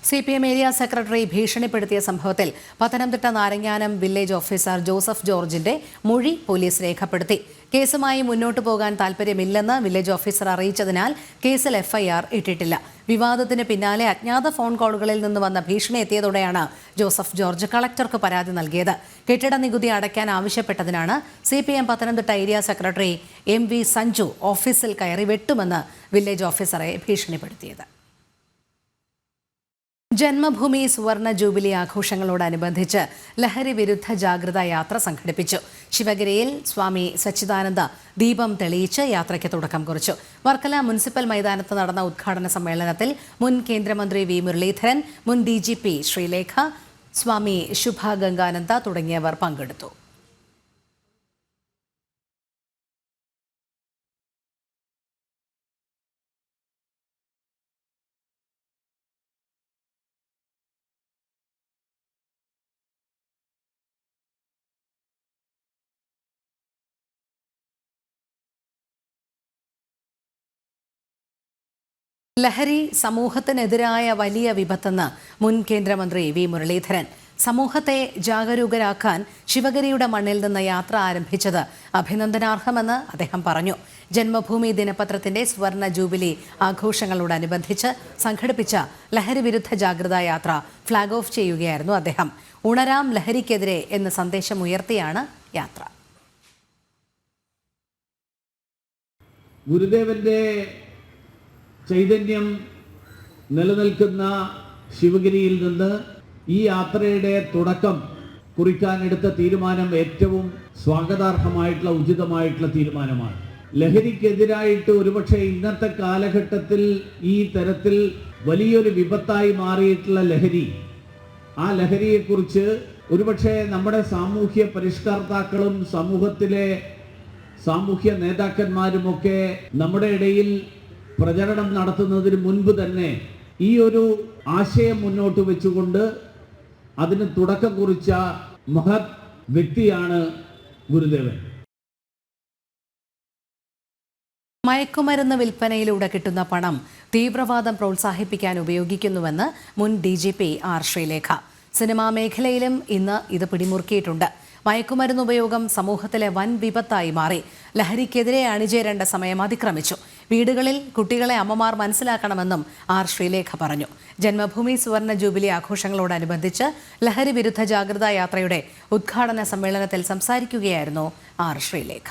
CPM ഏരിയ സെക്രട്ടറി ഭീഷണിപ്പെടുത്തിയ സംഭവത്തിൽ Pathanamthitta Naranganam village officer Joseph ജോർജിന്റെ മൊഴി പോലീസ് രേഖപ്പെടുത്തി. കേസുമായി മുന്നോട്ടു പോകാൻ താൽപ്പര്യമില്ലെന്ന് വില്ലേജ് ഓഫീസർ അറിയിച്ചതിനാൽ കേസിൽ FIR ഇട്ടിട്ടില്ല. വിവാദത്തിന് പിന്നാലെ അജ്ഞാത ഫോൺ കോളുകളിൽ നിന്ന് വന്ന ഭീഷണി എത്തിയതോടെയാണ് ജോസഫ് ജോർജ് കളക്ടർക്ക് പരാതി നൽകിയത്. കെട്ടിട നികുതി അടയ്ക്കാൻ ആവശ്യപ്പെട്ടതിനാണ് CPM Pathanamthitta area secretary MV Sanju ഓഫീസിൽ കയറി വെട്ടുമെന്ന് വില്ലേജ് ഓഫീസറെ ഭീഷണിപ്പെടുത്തിയത്. ജന്മഭൂമി സുവർണ ജൂബിലി ആഘോഷങ്ങളോടനുബന്ധിച്ച് ലഹരി വിരുദ്ധ ജാഗ്രതാ യാത്ര സംഘടിപ്പിച്ചു. ശിവഗിരിയിൽ സ്വാമി സച്ചിദാനന്ദ ദീപം തെളിയിച്ച് യാത്രയ്ക്ക് തുടക്കം കുറിച്ചു. വർക്കല മുനിസിപ്പൽ മൈതാനത്ത് നടന്ന ഉദ്ഘാടന സമ്മേളനത്തിൽ മുൻ കേന്ദ്രമന്ത്രി V മുരളീധരൻ, മുൻ DGP ശ്രീലേഖ, സ്വാമി ശുഭ ഗംഗാനന്ദ തുടങ്ങിയവർ പങ്കെടുത്തു. ലഹരി സമൂഹത്തിനെതിരായ വലിയ വിപത്തെന്ന് മുൻ കേന്ദ്രമന്ത്രി V മുരളീധരൻ. സമൂഹത്തെ ജാഗരൂകരാക്കാൻ ശിവഗിരിയുടെ മണ്ണിൽ നിന്ന് യാത്ര ആരംഭിച്ചത് അഭിനന്ദനാർഹമെന്ന് അദ്ദേഹം പറഞ്ഞു. ജന്മഭൂമി ദിനപത്രത്തിന്റെ സുവർണ ജൂബിലി ആഘോഷങ്ങളോടനുബന്ധിച്ച് സംഘടിപ്പിച്ച ലഹരി വിരുദ്ധ ജാഗ്രതാ യാത്ര ഫ്ളാഗ് ഓഫ് ചെയ്യുകയായിരുന്നു അദ്ദേഹം. ഉണരാം ലഹരിക്കെതിരെ എന്ന സന്ദേശം ഉയർത്തിയാണ് യാത്ര. ഗുരുദേവന്റെ ചൈതന്യം നിലനിൽക്കുന്ന ശിവഗിരിയിൽ നിന്ന് ഈ യാത്രയുടെ തുടക്കം കുറിക്കാനെടുത്ത തീരുമാനം ഏറ്റവും സ്വാഗതാർഹമായിട്ടുള്ള ഉചിതമായിട്ടുള്ള തീരുമാനമാണ്. ലഹരിക്കെതിരായിട്ട് ഒരുപക്ഷെ ഇന്നത്തെ കാലഘട്ടത്തിൽ ഈ തരത്തിൽ വലിയൊരു വിപത്തായി മാറിയിട്ടുള്ള ലഹരി, ആ ലഹരിയെക്കുറിച്ച് ഒരുപക്ഷെ നമ്മുടെ സാമൂഹ്യ പരിഷ്കർത്താക്കളും സമൂഹത്തിലെ സാമൂഹ്യ നേതാക്കന്മാരുമൊക്കെ നമ്മുടെ ഇടയിൽ പ്രചരണം നടത്തുന്നതിന് മുൻപ് തന്നെ ഈ ഒരു ആശയം മുന്നോട്ട് വെച്ചുകൊണ്ട് അതിന് തുടക്കം കുറിച്ച മഹത് വ്യക്തിയാണ് ഗുരുദേവൻ. മയക്കുമരുന്ന് വിൽപ്പനയിലൂടെ കിട്ടുന്ന പണം തീവ്രവാദം പ്രോത്സാഹിപ്പിക്കാൻ ഉപയോഗിക്കുന്നുവെന്ന് മുൻ DGP ആർ ശ്രീലേഖ. സിനിമാ മേഖലയിലും ഇന്ന് ഇത് പിടിമുറുക്കിയിട്ടുണ്ട്. മയക്കുമരുന്ന് ഉപയോഗം സമൂഹത്തിലെ വൻ വിപത്തായി മാറി. ലഹരിക്കെതിരെ അണിചേരേണ്ട സമയം അതിക്രമിച്ചു. വീടുകളിൽ കുട്ടികളെ അമ്മമാർ മനസ്സിലാക്കണമെന്നും ആർ ശ്രീലേഖ പറഞ്ഞു. ജന്മഭൂമി സുവർണ ജൂബിലി ആഘോഷങ്ങളോടനുബന്ധിച്ച് ലഹരി വിരുദ്ധ ജാഗ്രതാ യാത്രയുടെ ഉദ്ഘാടന സമ്മേളനത്തിൽ സംസാരിക്കുകയായിരുന്നു ആർ ശ്രീലേഖ.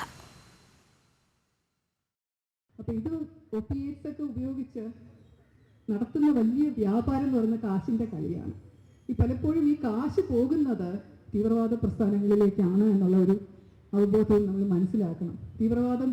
അപ്പോൾ ഇത് ഒപിഎസ് ഒക്കെ ഉപയോഗിച്ച് നടത്തുന്ന വലിയ വ്യാപാരം എന്ന് പറയുന്ന കാശിൻ്റെ കളിയാണ്. പലപ്പോഴും ഈ കാശ് പോകുന്നത് തീവ്രവാദ പ്രസ്ഥാനങ്ങളിലേക്കാണ് എന്നുള്ള ഒരു അവബോധവും നമ്മൾ മനസ്സിലാക്കണം. തീവ്രവാദം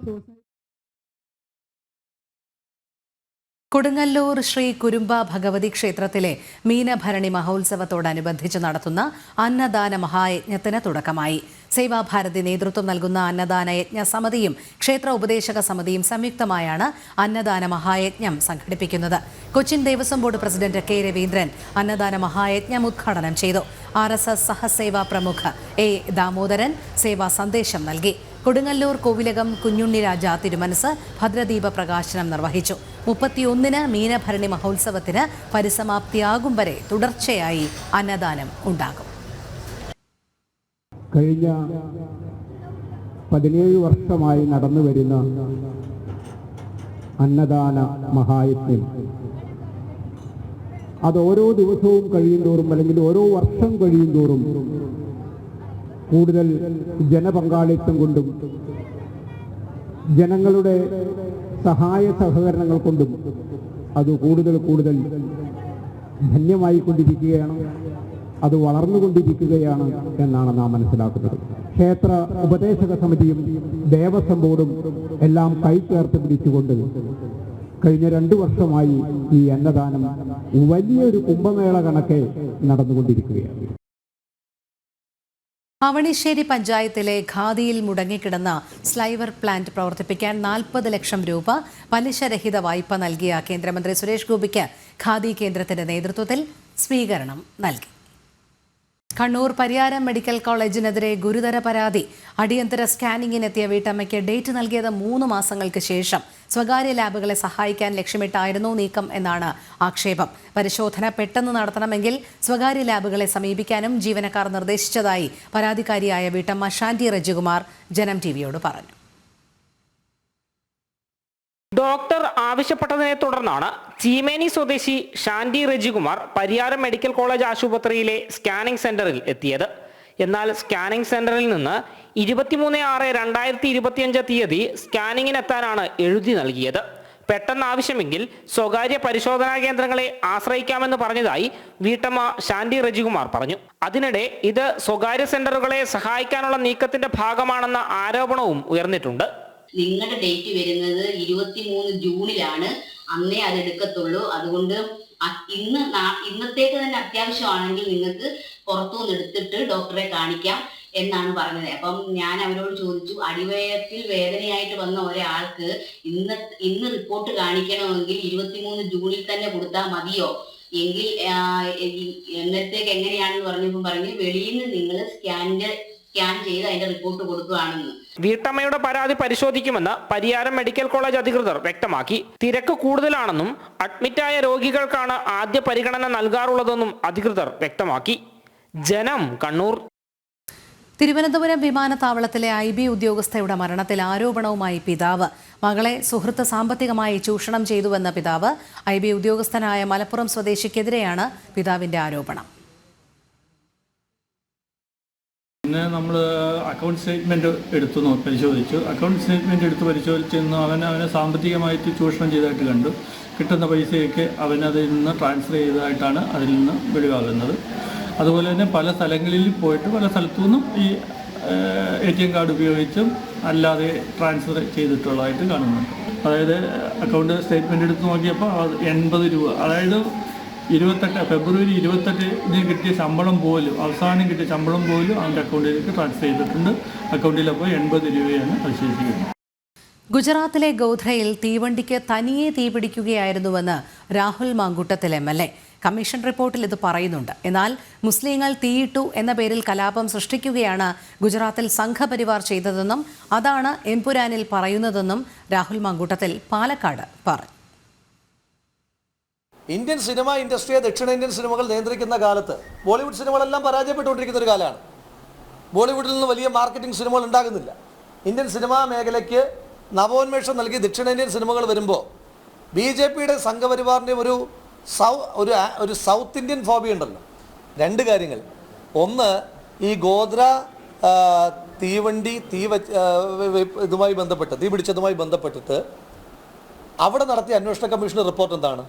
കൊടുങ്ങല്ലൂർ ശ്രീ കുരുമ്പ ഭഗവതി ക്ഷേത്രത്തിലെ മീനഭരണി മഹോത്സവത്തോടനുബന്ധിച്ച് നടത്തുന്ന അന്നദാന മഹായജ്ഞത്തിന് തുടക്കമായി. സേവാഭാരതി നേതൃത്വം നൽകുന്ന അന്നദാന യജ്ഞ സമിതിയും ക്ഷേത്ര ഉപദേശക സമിതിയും സംയുക്തമായാണ് അന്നദാന മഹായജ്ഞം സംഘടിപ്പിക്കുന്നത്. Cochin Devaswom board president K Raveendran അന്നദാന മഹായജ്ഞം ഉദ്ഘാടനം ചെയ്തു. RSS സഹസേവാ പ്രമുഖ A ദാമോദരൻ സേവാ സന്ദേശം നൽകി. കൊടുങ്ങല്ലൂർ കോവിലകം കുഞ്ഞുണ്ണി രാജ തിരുമനസ് ഭദ്രദീപ പ്രകാശനം നിർവഹിച്ചു. 31-ന് മീനഭരണി മഹോത്സവത്തിന് പരിസമാപ്തിയാകും വരെ തുടർച്ചയായി അന്നദാനം ഉണ്ടാകും. കഴിഞ്ഞ 17 വർഷമായി നടന്നു വരുന്ന അന്നദാന മഹായജ്ഞം അത് ഓരോ ദിവസവും കഴിയുന്തോറും അല്ലെങ്കിൽ ഓരോ വർഷം കഴിയുന്തോറും കൂടുതൽ ജനപങ്കാളിത്തം കൊണ്ടും ജനങ്ങളുടെ സഹായ സഹകരണങ്ങൾ കൊണ്ടും അത് കൂടുതൽ ധന്യമായിക്കൊണ്ടിരിക്കുകയാണ്. അത് വളർന്നുകൊണ്ടിരിക്കുകയാണ് എന്നാണ് നാം മനസ്സിലാക്കുന്നത്. ക്ഷേത്ര ഉപദേശക സമിതിയും ദേവസ്വം ബോർഡും എല്ലാം കൈചേർത്ത് പിടിച്ചുകൊണ്ട് കഴിഞ്ഞ 2 വർഷമായി ഈ അന്നദാനം വലിയൊരു കുംഭമേള കണക്കെ നടന്നുകൊണ്ടിരിക്കുകയാണ്. അവണിശ്ശേരി പഞ്ചായത്തിലെ ഖാദിയിൽ മുടങ്ങിക്കിടന്ന സ്ലൈവർ പ്ലാന്റ് പ്രവർത്തിപ്പിക്കാൻ 40 ലക്ഷം രൂപ പലിശരഹിത വായ്പ നൽകിയ കേന്ദ്രമന്ത്രി സുരേഷ് ഗോപിക്ക് ഖാദി കേന്ദ്രത്തിന്റെ നേതൃത്വത്തിൽ സ്വീകരണം നൽകി. കണ്ണൂർ പരിയാരം മെഡിക്കൽ കോളേജിനെതിരെ ഗുരുതര പരാതി. അടിയന്തര സ്കാനിങ്ങിനെത്തിയ വീട്ടമ്മയ്ക്ക് ഡേറ്റ് നൽകിയത് 3 മാസങ്ങൾക്ക് ശേഷം. സ്വകാര്യ ലാബുകളെ സഹായിക്കാൻ ലക്ഷ്യമിട്ടായിരുന്നു നീക്കം എന്നാണ് ആക്ഷേപം. പരിശോധന പെട്ടെന്ന് നടത്തണമെങ്കിൽ സ്വകാര്യ ലാബുകളെ സമീപിക്കാനും ജീവനക്കാർ നിർദ്ദേശിച്ചതായി പരാതിക്കാരിയായ വീട്ടമ്മ ഷാന്റി റജികുമാർ ജനം ടിവിയോട് പറഞ്ഞു. ഡോക്ടർ ആവശ്യപ്പെട്ടതിനെ തുടർന്നാണ് ചീമേനി സ്വദേശി ഷാന്റി റജികുമാർ പരിയാരം മെഡിക്കൽ കോളേജ് ആശുപത്രിയിലെ സ്കാനിംഗ് സെന്ററിൽ എത്തിയത്. എന്നാൽ സ്കാനിംഗ് സെന്ററിൽ നിന്ന് 23/6/2025 തീയതി സ്കാനിങ്ങിനെത്താനാണ് എഴുതി നൽകിയത്. പെട്ടെന്ന് ആവശ്യമെങ്കിൽ സ്വകാര്യ പരിശോധനാ കേന്ദ്രങ്ങളെ ആശ്രയിക്കാമെന്ന് പറഞ്ഞതായി വീട്ടമ്മ ഷാന്റി റജികുമാർ പറഞ്ഞു. അതിനിടെ ഇത് സ്വകാര്യ സെന്ററുകളെ സഹായിക്കാനുള്ള നീക്കത്തിന്റെ ഭാഗമാണെന്ന ആരോപണവും ഉയർന്നിട്ടുണ്ട്. നിങ്ങളുടെ ഡേറ്റ് വരുന്നത് 23 ജൂണിലാണ്. അന്നേ അത് എടുക്കത്തുള്ളൂ. അതുകൊണ്ട് ഇന്നത്തേക്ക് തന്നെ അത്യാവശ്യമാണെങ്കിൽ നിങ്ങൾക്ക് പുറത്തുനിന്ന് എടുത്തിട്ട് ഡോക്ടറെ കാണിക്കാം എന്നാണ് പറഞ്ഞത്. അപ്പം ഞാൻ അവരോട് ചോദിച്ചു, അടിവയറ്റിൽ വേദനയായിട്ട് വന്ന ഒരാൾക്ക് ഇന്ന് റിപ്പോർട്ട് കാണിക്കണമെങ്കിൽ 23 ജൂണിൽ തന്നെ കൊടുത്താൽ മതിയോ? എങ്കിൽ എന്നത്തേക്ക് എങ്ങനെയാണെന്ന് പറഞ്ഞപ്പോൾ പറഞ്ഞു, വെളിയിൽ നിന്ന് നിങ്ങൾ സ്കാൻ ചെയ്ത് അതിന്റെ റിപ്പോർട്ട് കൊടുക്കുകയാണെന്ന്. വീട്ടമ്മയുടെ പരാതി പരിശോധിക്കുമെന്ന് പരിയാരം മെഡിക്കൽ കോളേജ് അധികൃതർ വ്യക്തമാക്കി. തിരക്ക് കൂടുതലാണെന്നും അഡ്മിറ്റായ രോഗികൾക്കാണ് ആദ്യ പരിഗണന നൽകാറുള്ളതെന്നും അധികൃതർ വ്യക്തമാക്കി. ജനം, കണ്ണൂർ. തിരുവനന്തപുരം വിമാനത്താവളത്തിലെ IB ഉദ്യോഗസ്ഥയുടെ മരണത്തിൽ ആരോപണവുമായി പിതാവ്. മകളെ സുഹൃത്ത് സാമ്പത്തികമായി ചൂഷണം ചെയ്തുവെന്ന പിതാവ്. IB ഉദ്യോഗസ്ഥനായ മലപ്പുറം സ്വദേശിക്കെതിരെയാണ് പിതാവിന്റെ ആരോപണം. പിന്നെ നമ്മൾ അക്കൗണ്ട് സ്റ്റേറ്റ്മെൻറ്റ് പരിശോധിച്ചു. അക്കൗണ്ട് സ്റ്റേറ്റ്മെൻറ്റ് എടുത്ത് പരിശോധിച്ചിരുന്നു. അവനെ സാമ്പത്തികമായിട്ട് ചൂഷണം ചെയ്തതായിട്ട് കണ്ടു. കിട്ടുന്ന പൈസയൊക്കെ അവനതിൽ നിന്ന് ട്രാൻസ്ഫർ ചെയ്തതായിട്ടാണ് അതിൽ നിന്ന് വെളിവാകുന്നത്. അതുപോലെ തന്നെ പല സ്ഥലങ്ങളിൽ പോയിട്ട് പല സ്ഥലത്തു നിന്നും ഈ ATM കാർഡ് ഉപയോഗിച്ചും അല്ലാതെ ട്രാൻസ്ഫർ ചെയ്തിട്ടുള്ളതായിട്ട് കാണുന്നുണ്ട്. അതായത് അക്കൗണ്ട് സ്റ്റേറ്റ്മെൻറ്റ് എടുത്ത് നോക്കിയപ്പോൾ 80 രൂപ, അതായത് ഫെബ്രുവരി 28 കിട്ടിയ ശമ്പളം പോലും, അവസാനം കിട്ടിയ ശമ്പളം പോലും അവൻ്റെ അക്കൗണ്ടിലേക്ക് ട്രാൻസ്ഫർ ചെയ്തിട്ടുണ്ട്. അക്കൗണ്ടിലപ്പോൾ 80 രൂപയാണ് അവശേഷിക്കുന്നത്. ഗുജറാത്തിലെ ഗോധ്രയിൽ തീവണ്ടിക്ക് തനിയെ തീപിടിക്കുകയായിരുന്നുവെന്ന് രാഹുൽ മാങ്കൂട്ടത്തിൽ MLA. കമ്മീഷൻ റിപ്പോർട്ടിൽ ഇത് പറയുന്നുണ്ട്. എന്നാൽ മുസ്ലിങ്ങൾ തീയിട്ടു എന്ന പേരിൽ കലാപം സൃഷ്ടിക്കുകയാണ് ഗുജറാത്തിൽ സംഘപരിവാർ ചെയ്തതെന്നും അതാണ് എംപുരാനിൽ പറയുന്നതെന്നും രാഹുൽ മാങ്കൂട്ടത്തിൽ പാലക്കാട് പറഞ്ഞു. ഇന്ത്യൻ സിനിമ ഇൻഡസ്ട്രിയെ ദക്ഷിണേന്ത്യൻ സിനിമകൾ നിയന്ത്രിക്കുന്ന കാലത്ത് ബോളിവുഡ് സിനിമകളെല്ലാം പരാജയപ്പെട്ടുകൊണ്ടിരിക്കുന്ന ഒരു കാലമാണ്. ബോളിവുഡിൽ നിന്ന് വലിയ മാർക്കറ്റിംഗ് സിനിമകൾ ഉണ്ടാകുന്നില്ല. ഇന്ത്യൻ സിനിമാ മേഖലയ്ക്ക് നവോന്മേഷം നൽകി ദക്ഷിണേന്ത്യൻ സിനിമകൾ വരുമ്പോൾ BJPയുടെ സംഘപരിവാറിൻ്റെ ഒരു സൗത്ത് ഇന്ത്യൻ ഫോബി ഉണ്ടല്ലോ. രണ്ട് കാര്യങ്ങൾ. ഒന്ന്, ഈ ഗോദ്ര തീവണ്ടി ഇതുമായി ബന്ധപ്പെട്ട് തീ പിടിച്ചതുമായി ബന്ധപ്പെട്ടിട്ട് അവിടെ നടത്തിയ അന്വേഷണ കമ്മീഷൻ റിപ്പോർട്ട് എന്താണ്?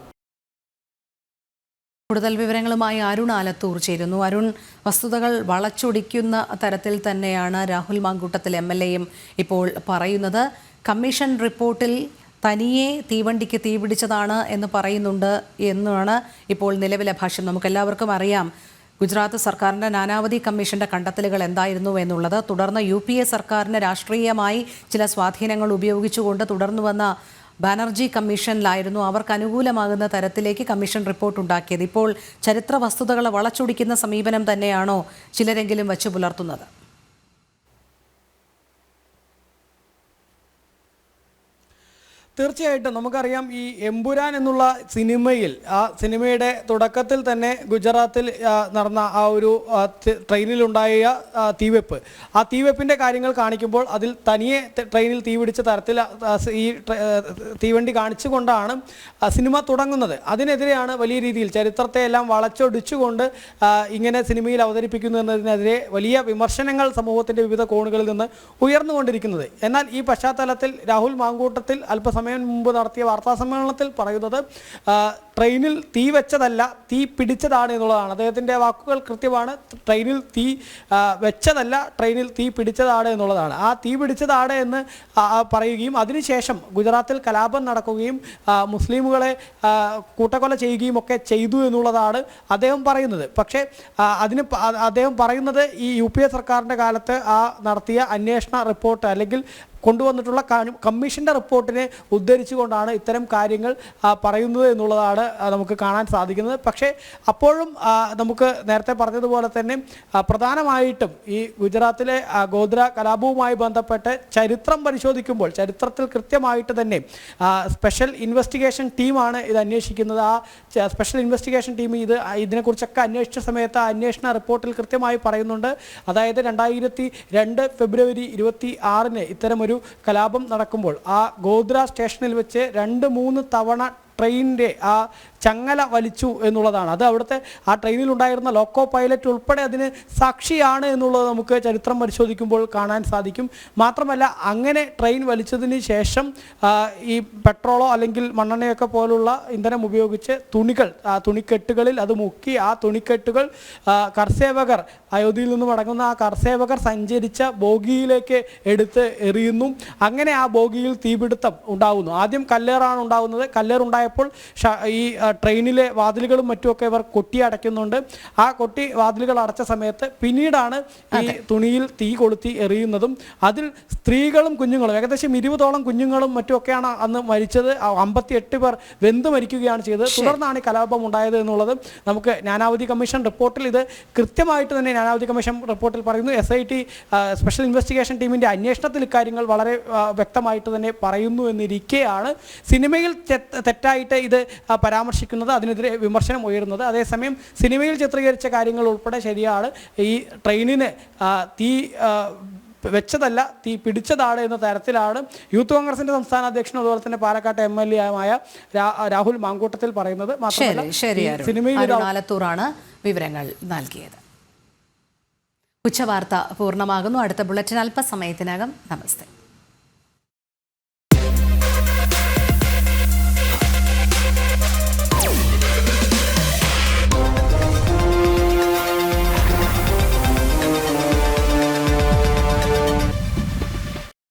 കൂടുതൽ വിവരങ്ങളുമായി അരുൺ ആലത്തൂർ ചേരുന്നു. അരുൺ, വസ്തുതകൾ വളച്ചൊടിക്കുന്ന തരത്തിൽ തന്നെയാണ് രാഹുൽ മാങ്കൂട്ടത്തിൽ MLAയും ഇപ്പോൾ പറയുന്നത്. കമ്മീഷൻ റിപ്പോർട്ടിൽ തനിയെ തീവണ്ടിക്ക് തീപിടിച്ചതാണ് എന്ന് പറയുന്നുണ്ട് എന്നാണ് ഇപ്പോൾ നിലവിലെ ഭാഷ്യം. നമുക്കെല്ലാവർക്കും അറിയാം ഗുജറാത്ത് സർക്കാരിൻ്റെ നാനാവധി കമ്മീഷന്റെ കണ്ടെത്തലുകൾ എന്തായിരുന്നു എന്നുള്ളത്. തുടർന്ന് UPA സർക്കാരിന് രാഷ്ട്രീയമായി ചില സ്വാധീനങ്ങൾ ഉപയോഗിച്ചുകൊണ്ട് തുടർന്നു വന്ന ബാനർജി കമ്മീഷനിലായിരുന്നു അവർക്ക് അനുകൂലമാകുന്ന തരത്തിലേക്ക് കമ്മീഷൻ റിപ്പോർട്ട് ഉണ്ടാക്കിയത്. ഇപ്പോൾ ചരിത്ര വസ്തുതകളെ വളച്ചൊടിക്കുന്ന സമീപനം തന്നെയാണോ ചിലരെങ്കിലും വച്ചു പുലർത്തുന്നത്? തീർച്ചയായിട്ടും നമുക്കറിയാം, ഈ എമ്പുരാൻ എന്നുള്ള സിനിമയിൽ, ആ സിനിമയുടെ തുടക്കത്തിൽ തന്നെ ഗുജറാത്തിൽ നടന്ന ആ ഒരു ട്രെയിനിലുണ്ടായ തീവെപ്പ്, ആ തീവെപ്പിൻ്റെ കാര്യങ്ങൾ കാണിക്കുമ്പോൾ അതിൽ തനിയെ ട്രെയിനിൽ തീപിടിച്ച തരത്തിൽ ഈ തീവണ്ടി കാണിച്ചുകൊണ്ടാണ് സിനിമ തുടങ്ങുന്നത്. അതിനെതിരെയാണ് വലിയ രീതിയിൽ ചരിത്രത്തെ എല്ലാം വളച്ചൊടിച്ചുകൊണ്ട് ഇങ്ങനെ സിനിമയിൽ അവതരിപ്പിക്കുന്നു എന്നതിനെതിരെ വലിയ വിമർശനങ്ങൾ സമൂഹത്തിൻ്റെ വിവിധ കോണുകളിൽ നിന്ന് ഉയർന്നുകൊണ്ടിരിക്കുന്നത്. എന്നാൽ ഈ പശ്ചാത്തലത്തിൽ രാഹുൽ മാങ്കൂട്ടത്തിൽ അല്പസമയം മുമ്പ് നടത്തിയ വാർത്താ സമ്മേളനത്തിൽ പറയുന്നത് ട്രെയിനിൽ തീ വെച്ചതല്ല, തീ പിടിച്ചതാണ് എന്നുള്ളതാണ്. അദ്ദേഹത്തിൻ്റെ വാക്കുകൾ കൃത്യമാണ്. ട്രെയിനിൽ തീ വെച്ചതല്ല, ട്രെയിനിൽ തീ പിടിച്ചതാണ് എന്നുള്ളതാണ്. ആ തീ പിടിച്ചതാണ് എന്ന് പറയുകയും അതിനുശേഷം ഗുജറാത്തിൽ കലാപം നടക്കുകയും മുസ്ലിമുകളെ കൂട്ടക്കൊല ചെയ്യുകയും ഒക്കെ ചെയ്തു എന്നുള്ളതാണ് അദ്ദേഹം പറയുന്നത്. പക്ഷേ അദ്ദേഹം പറയുന്നത് ഈ UPA സർക്കാരിൻ്റെ കാലത്ത് നടത്തിയ അന്വേഷണ റിപ്പോർട്ട് അല്ലെങ്കിൽ കൊണ്ടുവന്നിട്ടുള്ള കമ്മീഷൻ്റെ റിപ്പോർട്ടിനെ ഉദ്ധരിച്ചുകൊണ്ടാണ് ഇത്തരം കാര്യങ്ങൾ പറയുന്നത് എന്നുള്ളതാണ് നമുക്ക് കാണാൻ സാധിക്കുന്നത്. പക്ഷേ അപ്പോഴും നമുക്ക് നേരത്തെ പറഞ്ഞതുപോലെ തന്നെ പ്രധാനമായിട്ടും ഈ ഗുജറാത്തിലെ ഗോദ്ര കലാപവുമായി ബന്ധപ്പെട്ട് ചരിത്രം പരിശോധിക്കുമ്പോൾ ചരിത്രത്തിൽ കൃത്യമായിട്ട് തന്നെ സ്പെഷ്യൽ ഇൻവെസ്റ്റിഗേഷൻ ടീമാണ് ഇത് അന്വേഷിക്കുന്നത്. ആ സ്പെഷ്യൽ ഇൻവെസ്റ്റിഗേഷൻ ടീം ഇതിനെക്കുറിച്ചൊക്കെ അന്വേഷിച്ച സമയത്ത് അന്വേഷണ റിപ്പോർട്ടിൽ കൃത്യമായി പറയുന്നുണ്ട്. അതായത് 2002 ഫെബ്രുവരി 26 ഇത്തരമൊരു കലാപം നടക്കുമ്പോൾ ആ ഗോദ്ര സ്റ്റേഷനിൽ വെച്ച് 2-3 തവണ ട്രെയിനിൻ്റെ ആ ചങ്ങല വലിച്ചു എന്നുള്ളതാണ്. അത് അവിടുത്തെ ആ ട്രെയിനിലുണ്ടായിരുന്ന ലോക്കോ പൈലറ്റ് ഉൾപ്പെടെ അതിന് സാക്ഷിയാണ് എന്നുള്ളത് നമുക്ക് ചരിത്രം പരിശോധിക്കുമ്പോൾ കാണാൻ സാധിക്കും. മാത്രമല്ല, അങ്ങനെ ട്രെയിൻ വലിച്ചതിന് ശേഷം ഈ പെട്രോളോ അല്ലെങ്കിൽ മണ്ണെണ്ണയൊക്കെ പോലുള്ള ഇന്ധനം ഉപയോഗിച്ച് തുണിക്കെട്ടുകളിൽ അത് മുക്കി ആ തുണിക്കെട്ടുകൾ കർസേവകർ അയോധ്യയിൽ നിന്നും അടങ്ങുന്ന ആ കർസേവകർ സഞ്ചരിച്ച ബോഗിയിലേക്ക് എടുത്ത് എറിയുന്നു. അങ്ങനെ ആ ബോഗിയിൽ തീപിടുത്തം ഉണ്ടാകുന്നു. ആദ്യം കല്ലേറാണ് ഉണ്ടാകുന്നത്. കല്ലേറുണ്ടായപ്പോൾ ഈ ട്രെയിനിലെ വാതിലുകളും മറ്റുമൊക്കെ ഇവർ കൊട്ടി അടയ്ക്കുന്നുണ്ട്. ആ കൊട്ടി വാതിലുകൾ അടച്ച സമയത്ത് പിന്നീടാണ് ഈ തുണിയിൽ തീ കൊളുത്തി എറിയുന്നതും. അതിൽ സ്ത്രീകളും കുഞ്ഞുങ്ങളും ഏകദേശം 20ഓളം കുഞ്ഞുങ്ങളും മറ്റുമൊക്കെയാണ് അന്ന് മരിച്ചത്. 58 പേർ വെന്തു മരിക്കുകയാണ് ചെയ്തത്. തുടർന്നാണ് കലാപം ഉണ്ടായത് എന്നുള്ളത് നമുക്ക് നാനാവധി കമ്മീഷൻ റിപ്പോർട്ടിൽ ഇത് കൃത്യമായിട്ട് തന്നെ നാനാവധി കമ്മീഷൻ റിപ്പോർട്ടിൽ പറയുന്നു. SIT സ്പെഷ്യൽ ഇൻവെസ്റ്റിഗേഷൻ ടീമിൻ്റെ അന്വേഷണത്തിൽ ഇക്കാര്യങ്ങൾ വളരെ വ്യക്തമായിട്ട് തന്നെ പറയുന്നു എന്നിരിക്കെയാണ് സിനിമയിൽ തെറ്റായിട്ട് ഇത് പരാമർശിക്കുന്നത്, അതിനെതിരെ വിമർശനം ഉയരുന്നത്. അതേസമയം സിനിമയിൽ ചിത്രീകരിച്ച കാര്യങ്ങൾ ഉൾപ്പെടെ ശരിയാണ്. ഈ ട്രെയിനിന് തീ വെച്ചതല്ല, തീ പിടിച്ചതാണ് എന്ന തരത്തിലാണ് യൂത്ത് കോൺഗ്രസിന്റെ സംസ്ഥാന അധ്യക്ഷനും അതുപോലെ തന്നെ പാലക്കാട്ടെ MLA ആയ രാഹുൽ മാങ്കൂട്ടത്തിൽ പറയുന്നത്. സിനിമയിൽ ആലത്തൂറാണ് വിവരങ്ങൾ നൽകിയത്. ഉച്ചവാർത്ത പൂർണ്ണമാകുന്നു. അടുത്ത ബുള്ളറ്റിൻ അല്പസമയത്തിനകം. നമസ്തേ.